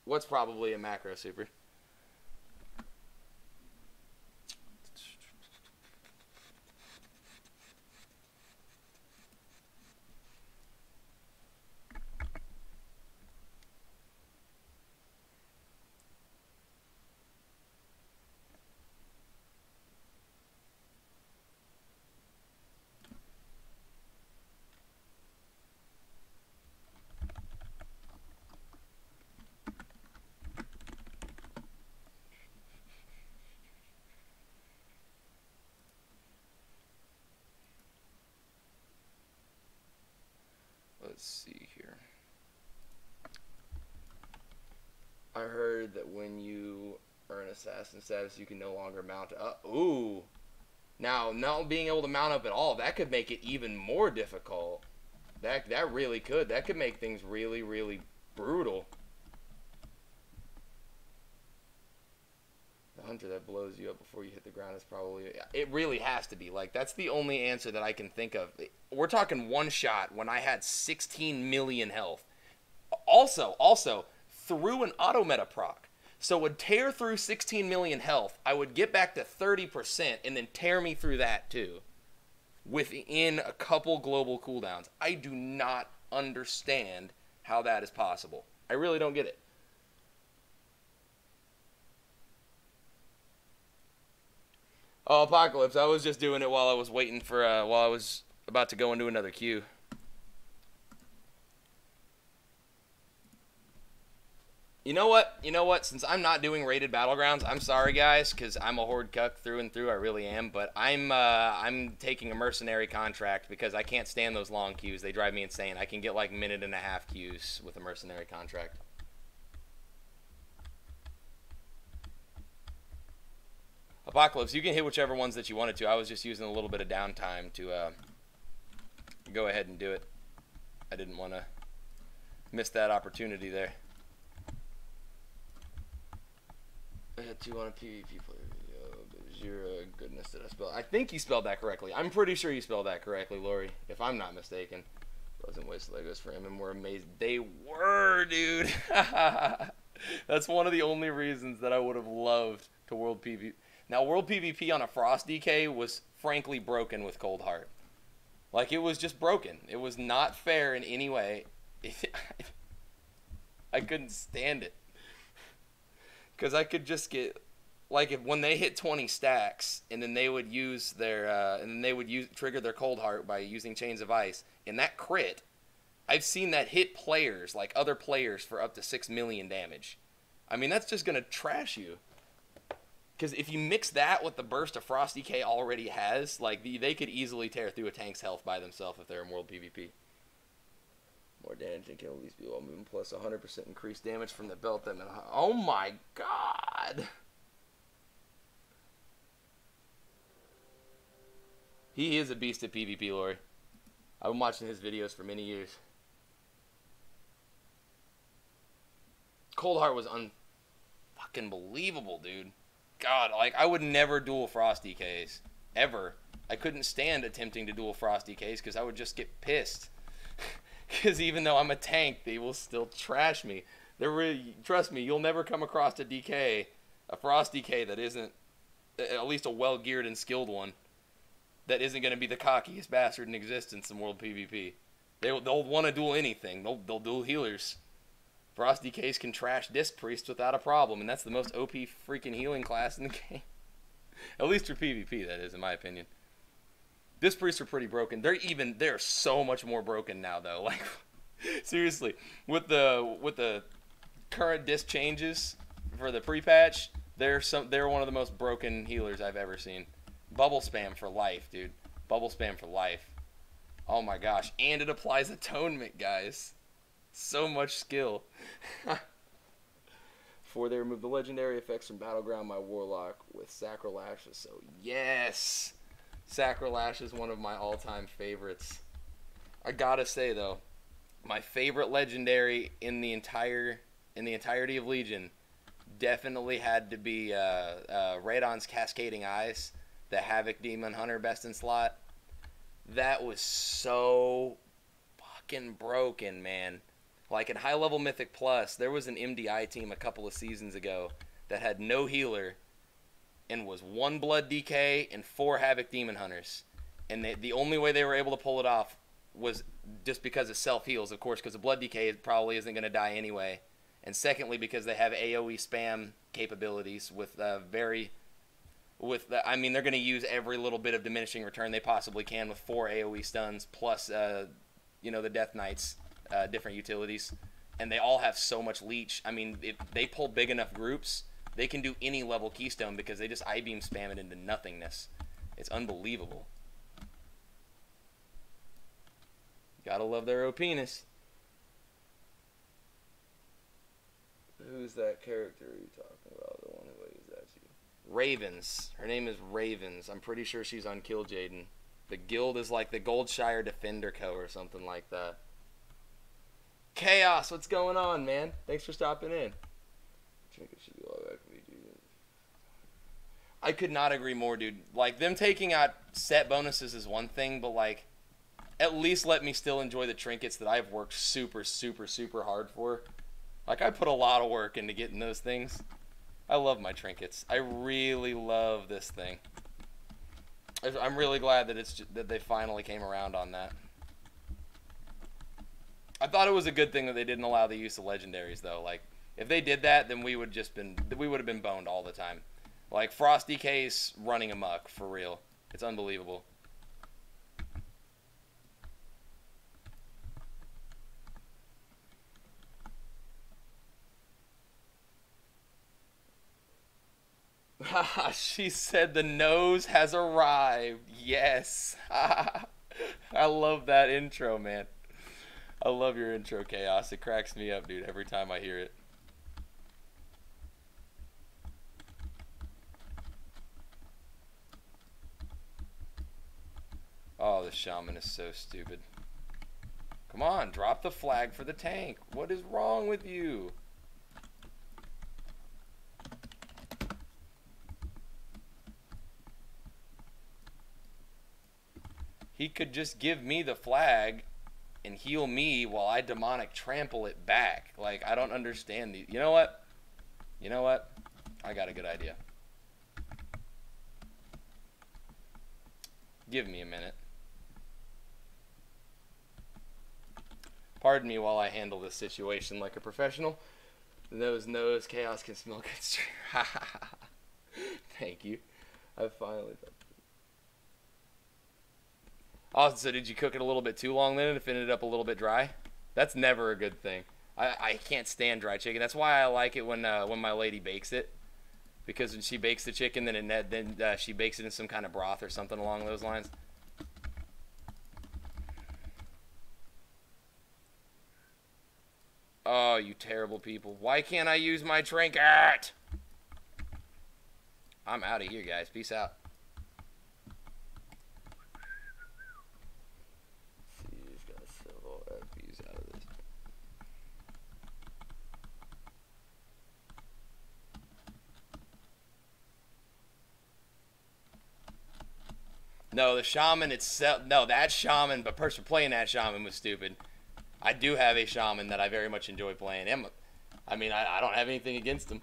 What's probably a macro, Super? Let's see here. I heard that when you earn assassin status, you can no longer mount up. Ooh. Now, not being able to mount up at all, that could make it even more difficult. That really could. That could make things really, really brutal. The hunter that blows you up before you hit the ground is probably... It really has to be. Like, that's the only answer that I can think of. We're talking one shot when I had 16 million health. Also, through an auto meta proc. So would tear through 16 million health, I would get back to 30% and then tear me through that too. Within a couple global cooldowns. I do not understand how that is possible. I really don't get it. Oh, Apocalypse, I was just doing it while I was waiting for, while I was about to go into another queue. You know what? Since I'm not doing rated battlegrounds, I'm sorry, guys, because I'm a horde cuck through and through. I really am. But I'm taking a mercenary contract because I can't stand those long queues. They drive me insane. I can get like minute-and-a-half queues with a mercenary contract. Apocalypse, you can hit whichever ones that you wanted to. I was just using a little bit of downtime to go ahead and do it. I didn't want to miss that opportunity there. I had 2 on a PvP player. Zero, goodness, did I spell? I think you spelled that correctly. I'm pretty sure you spelled that correctly, Lori, if I'm not mistaken. Frozen Waste Legos for him, and we're amazed. They were, dude. That's one of the only reasons that I would have loved to World PvP. Now, World PvP on a Frost DK was frankly broken with Cold Heart. Like, it was just broken. It was not fair in any way. I couldn't stand it. Because I could just get, like, when they hit 20 stacks, and then they would use their, trigger their Cold Heart by using Chains of Ice, and that crit, I've seen that hit players, like other players, for up to 6 million damage. I mean, that's just going to trash you. Because if you mix that with the burst of Frost DK already has, like, they could easily tear through a tank's health by themselves if they're in World PvP. More damage and kill these people moving, plus 100% increased damage from the belt. Oh my god! He is a beast at PvP, Lori. I've been watching his videos for many years. Coldheart was fucking believable, dude. God, like, I would never duel Frost DKs. Ever. I couldn't stand attempting to duel Frost DKs because I would just get pissed. Because even though I'm a tank, they will still trash me. Trust me, you'll never come across a DK, a Frost DK that isn't, at least a well-geared and skilled one, that isn't going to be the cockiest bastard in existence in World PvP. They'll want to duel anything. They'll duel healers. Frost DKs can trash Disc Priest without a problem, and that's the most OP freaking healing class in the game. At least for PvP, that is, in my opinion. Disc Priests are pretty broken. They're so much more broken now, though. Like, seriously, with the current disc changes for the pre-patch, they're one of the most broken healers I've ever seen. Bubble spam for life, dude. Bubble spam for life. Oh my gosh, and it applies atonement, guys. So much skill. Before they remove the legendary effects from Battleground, my Warlock with Sacrolash. So yes, Sacrolash is one of my all-time favorites. I gotta say though, my favorite legendary in the entirety of Legion definitely had to be Radon's Cascading Eyes, the Havoc Demon Hunter best in slot. That was so fucking broken, man. Like in High Level Mythic Plus, there was an MDI team a couple of seasons ago that had no healer and was 1 Blood DK and 4 Havoc Demon Hunters. And the only way they were able to pull it off was just because of self-heals, of course, because the Blood DK probably isn't going to die anyway. And secondly, because they have AoE spam capabilities I mean, they're going to use every little bit of diminishing return they possibly can with 4 AoE stuns plus, the Death Knights. Different utilities, and they all have so much leech. I mean, if they pull big enough groups, they can do any level keystone because they just I-beam spam it into nothingness. It's unbelievable. Gotta love their OPness. Who's that character are you talking about? The one who waves at you? Ravens. Her name is Ravens. I'm pretty sure she's on Kill Jaden. The guild is like the Goldshire Defender Co. or something like that. Chaos, what's going on, man? Thanks for stopping in. I could not agree more, dude. Like, them taking out set bonuses is one thing, but, like, at least let me still enjoy the trinkets that I've worked super, super, super hard for. Like, I put a lot of work into getting those things. I love my trinkets. I really love this thing. I'm really glad that they finally came around on that. I thought it was a good thing that they didn't allow the use of legendaries, though. Like, if they did that, then we would have been boned all the time. Like, Frost DK's running amok, for real. It's unbelievable. She said the nose has arrived. Yes. I love that intro, man. I love your intro, Chaos. It cracks me up, dude, every time I hear it. Oh, the shaman is so stupid. Come on, drop the flag for the tank. What is wrong with you? He could just give me the flag and heal me while I demonic trample it back. Like, I don't understand these. You know what? You know what? I got a good idea. Give me a minute. Pardon me while I handle this situation like a professional. Those knows Chaos can smell good. Thank you. I finally thought. Oh, so did you cook it a little bit too long then if it ended up a little bit dry? That's never a good thing. I can't stand dry chicken. That's why I like it when my lady bakes it. Because when she bakes the chicken, then she bakes it in some kind of broth or something along those lines. Oh, you terrible people. Why can't I use my trinket? I'm out of here, guys. Peace out. No, the shaman itself. No, that shaman, but person playing that shaman was stupid. I do have a shaman that I very much enjoy playing. I mean, I don't have anything against him.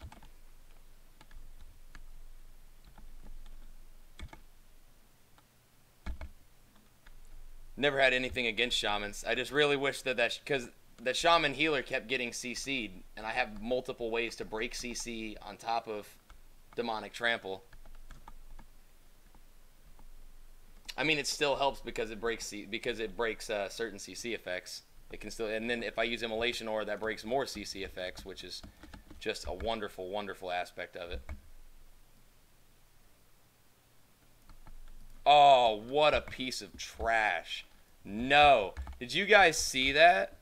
Never had anything against shamans. I just really wish that because the shaman healer kept getting CC'd, and I have multiple ways to break CC on top of demonic trample. I mean, it still helps because it breaks certain CC effects. It can still, and then if I use immolation aura, that breaks more CC effects, which is just a wonderful, wonderful aspect of it. Oh, what a piece of trash. No. Did you guys see that?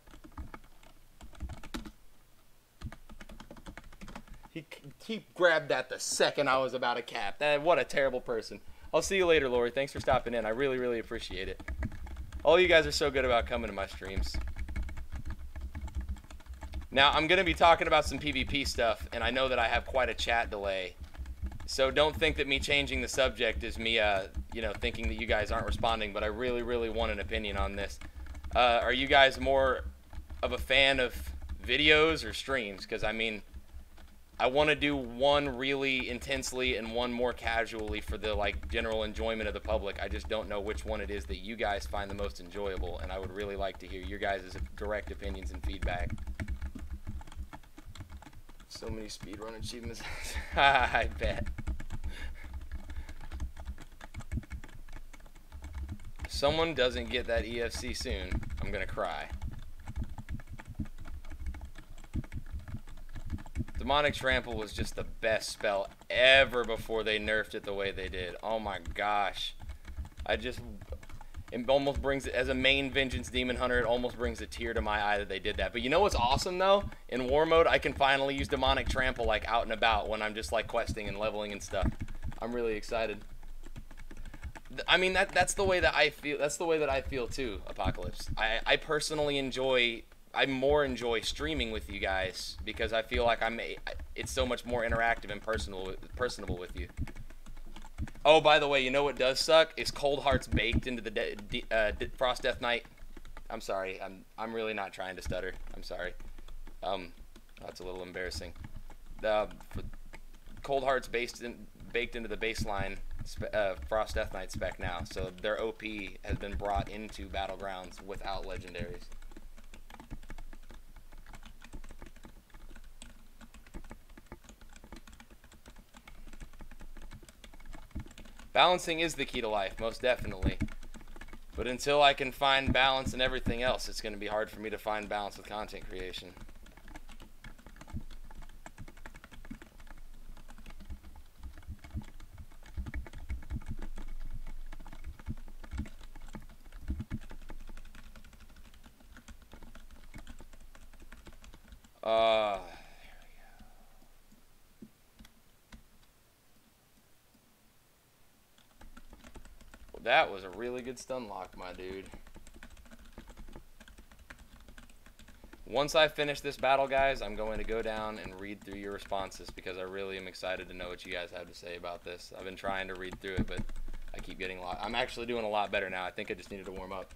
He grabbed that the second I was about to cap. What a terrible person. I'll see you later, Lori. Thanks for stopping in. I really, really appreciate it. All you guys are so good about coming to my streams. Now, I'm going to be talking about some PvP stuff, and I know that I have quite a chat delay. So don't think that me changing the subject is me, you know, thinking that you guys aren't responding, but I really, really want an opinion on this. Are you guys more of a fan of videos or streams? Because, I mean, I want to do one really intensely and one more casually for the, like, general enjoyment of the public. I just don't know which one it is that you guys find the most enjoyable, and I would really like to hear your guys' direct opinions and feedback. So many speedrun achievements. I bet. If someone doesn't get that EFC soon, I'm gonna cry. Demonic Trample was just the best spell ever before they nerfed it the way they did. Oh my gosh. It almost brings it, as a main Vengeance Demon Hunter, it almost brings a tear to my eye that they did that. But you know what's awesome though? In War Mode, I can finally use Demonic Trample like out and about when I'm just like questing and leveling and stuff. I'm really excited. I mean, that's the way that I feel. That's the way that I feel too, Apocalypse. I personally I more enjoy streaming with you guys because I feel like it's so much more interactive and personable with you. Oh, by the way, you know what does suck? Is Cold Hearts baked into the Frost Death Knight. I'm sorry. I'm really not trying to stutter. I'm sorry. That's a little embarrassing. Cold Hearts baked into the baseline Frost Death Knight spec now, so their OP has been brought into Battlegrounds without legendaries. Balancing is the key to life, most definitely. But until I can find balance in everything else, it's going to be hard for me to find balance with content creation. That was a really good stun lock, my dude. Once I finish this battle, guys, I'm going to go down and read through your responses because I really am excited to know what you guys have to say about this. I've been trying to read through it, but I keep getting lost. I'm actually doing a lot better now. I think I just needed to warm up.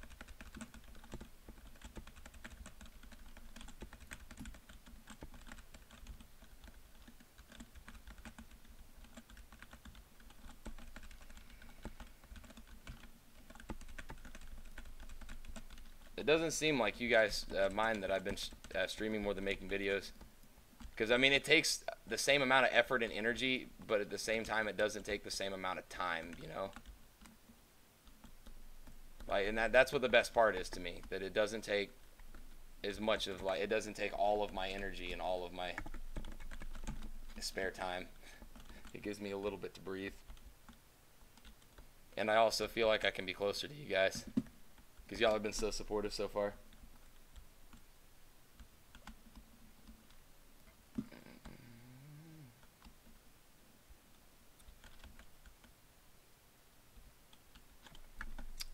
It doesn't seem like you guys mind that I've been streaming more than making videos. Because, I mean, it takes the same amount of effort and energy, but at the same time, it doesn't take the same amount of time, you know? Like, and that's what the best part is to me, that it doesn't take as much of, like, it doesn't take all of my energy and all of my spare time. It gives me a little bit to breathe. And I also feel like I can be closer to you guys. Because y'all have been so supportive so far.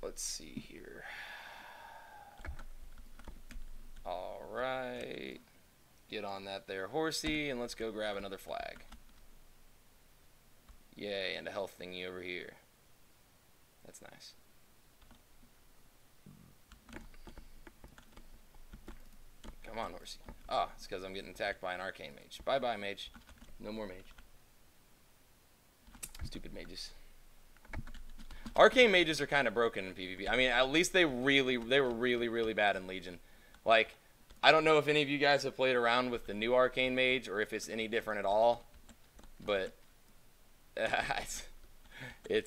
Let's see here. Alright. Get on that there, horsey, and let's go grab another flag. Yay, and a health thingy over here. That's nice. Come on, horsey. Oh, it's because I'm getting attacked by an arcane mage. Bye-bye, mage. No more mage. Stupid mages. Arcane mages are kind of broken in PvP. I mean, at least they were really bad in Legion. Like, I don't know if any of you guys have played around with the new arcane mage or if it's any different at all, but it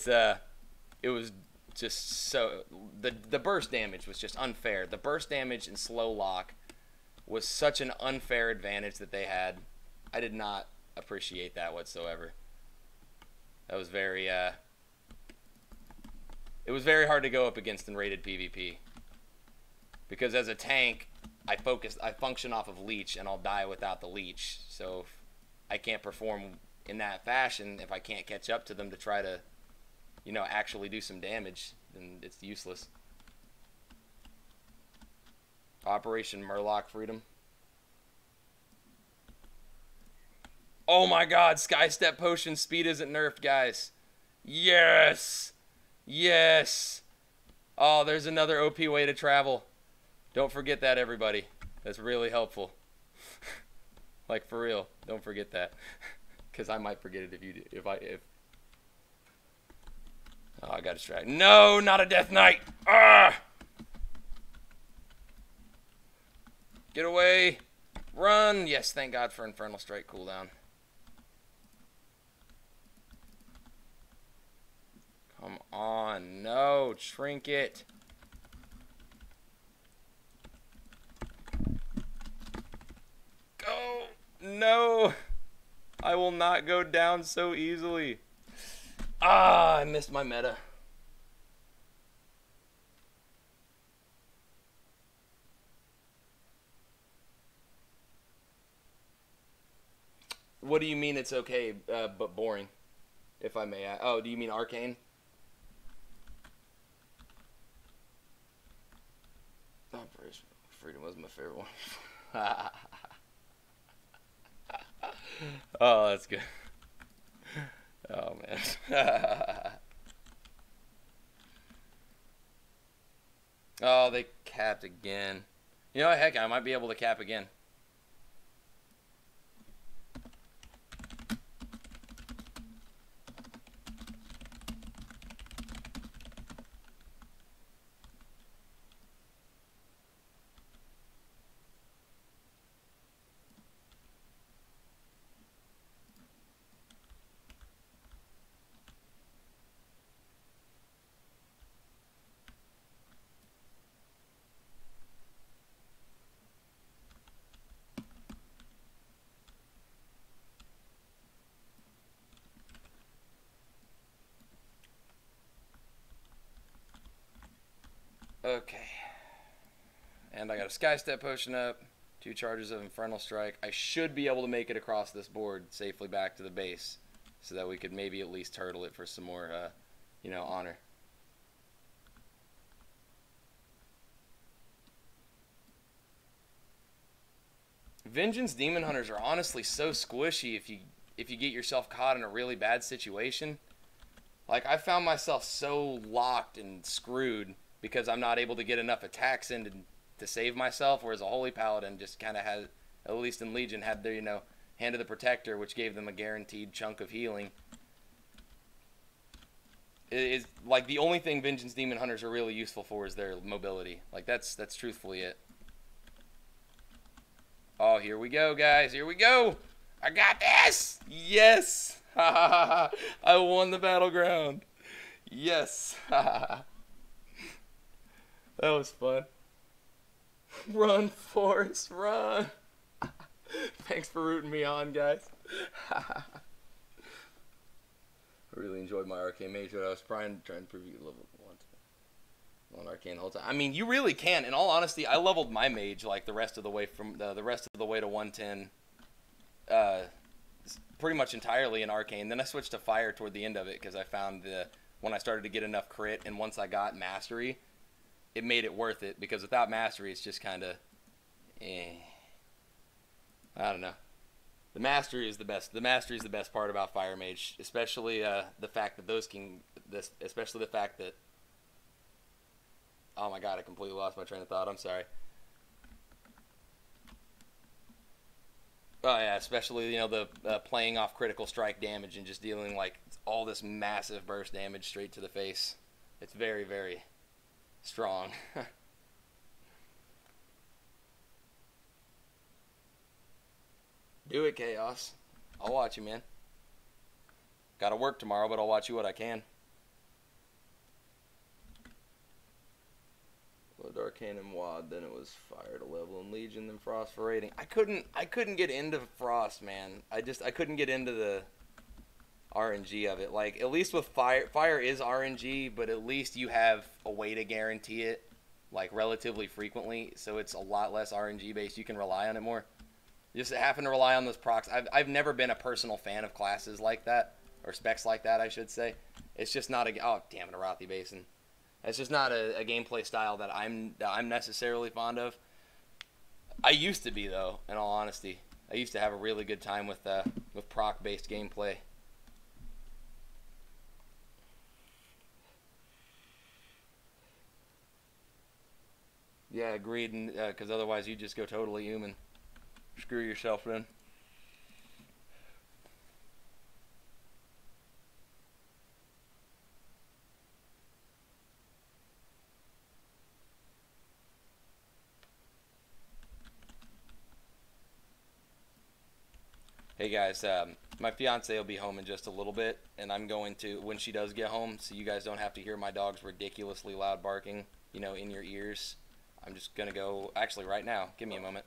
was just so the burst damage was just unfair. The burst damage and slow lock was such an unfair advantage that they had. I did not appreciate that whatsoever. That was very it was very hard to go up against in rated PvP. Because as a tank, I function off of leech and I'll die without the leech. So if I can't perform in that fashion, if I can't catch up to them to try to, you know, actually do some damage, then it's useless. Operation Murloc Freedom. Oh my god, Skystep Potion speed isn't nerfed, guys. Yes! Yes! Oh, there's another OP way to travel. Don't forget that, everybody. That's really helpful. Like, for real. Don't forget that. Because I might forget it if you do. Oh, I got distracted. No, not a Death Knight! Ah! Get away! Run! Yes, thank God for Infernal Strike cooldown. Come on, no, Trinket. Go! No! I will not go down so easily. Ah, I missed my meta. What do you mean it's okay, but boring? If I may. Oh, do you mean Arcane? Operation Freedom was my favorite one. Oh, that's good. Oh, man. Oh, they capped again. You know, heck, I might be able to cap again. Okay. And I got a Skystep Potion up, 2 charges of Infernal Strike. I should be able to make it across this board safely back to the base so that we could maybe at least turtle it for some more, you know, honor. Vengeance Demon Hunters are honestly so squishy if you get yourself caught in a really bad situation. Like, I found myself so locked and screwed because I'm not able to get enough attacks in to save myself, whereas a Holy Paladin just kind of had, at least in Legion, had their, you know, Hand of the Protector, which gave them a guaranteed chunk of healing. It is, like, the only thing Vengeance Demon Hunters are really useful for is their mobility. Like, that's truthfully it. Oh, here we go, guys. Here we go. I got this. Yes. I won the battleground. Yes. That was fun. Run, Forrest, run. Thanks for rooting me on, guys. I really enjoyed my Arcane Mage. I was trying to preview level 1 Arcane the whole time. I mean, you really can. In all honesty, I leveled my Mage like the rest of the way from the rest of the way to 110. Pretty much entirely in Arcane. Then I switched to Fire toward the end of it because I found when I started to get enough crit and once I got Mastery, it made it worth it, because without Mastery, it's just kind of, I don't know. The Mastery is the best. The Mastery is the best part about Fire Mage, especially the fact that especially the fact that Oh my god, I completely lost my train of thought. I'm sorry. Oh yeah, especially the playing off critical strike damage and just dealing like all this massive burst damage straight to the face. It's very, very strong. Do it, Chaos. I'll watch you, man. Gotta work tomorrow, but I'll watch you what I can. Well, Arcane and Wad, then it was Fire to level and Legion, then Frost for raiding. I couldn't get into Frost, man. I couldn't get into the RNG of it. Like, at least with Fire is RNG, but at least you have a way to guarantee it, like, relatively frequently, so it's a lot less RNG based. You can rely on it more. You just happen to rely on those procs. I've never been a personal fan of classes like that, or specs like that, I should say. It's just not a... Oh, damn it, Arathi Basin. It's just not a gameplay style that I'm necessarily fond of. I used to be, though, in all honesty. I used to have a really good time with proc-based gameplay. Yeah, agreed, because otherwise you just go totally human. Screw yourself then. Hey guys, my fiance will be home in just a little bit, and I'm going to, when she does get home, so you guys don't have to hear my dog's ridiculously loud barking, in your ears, I'm just going to go, actually right now, give me a moment.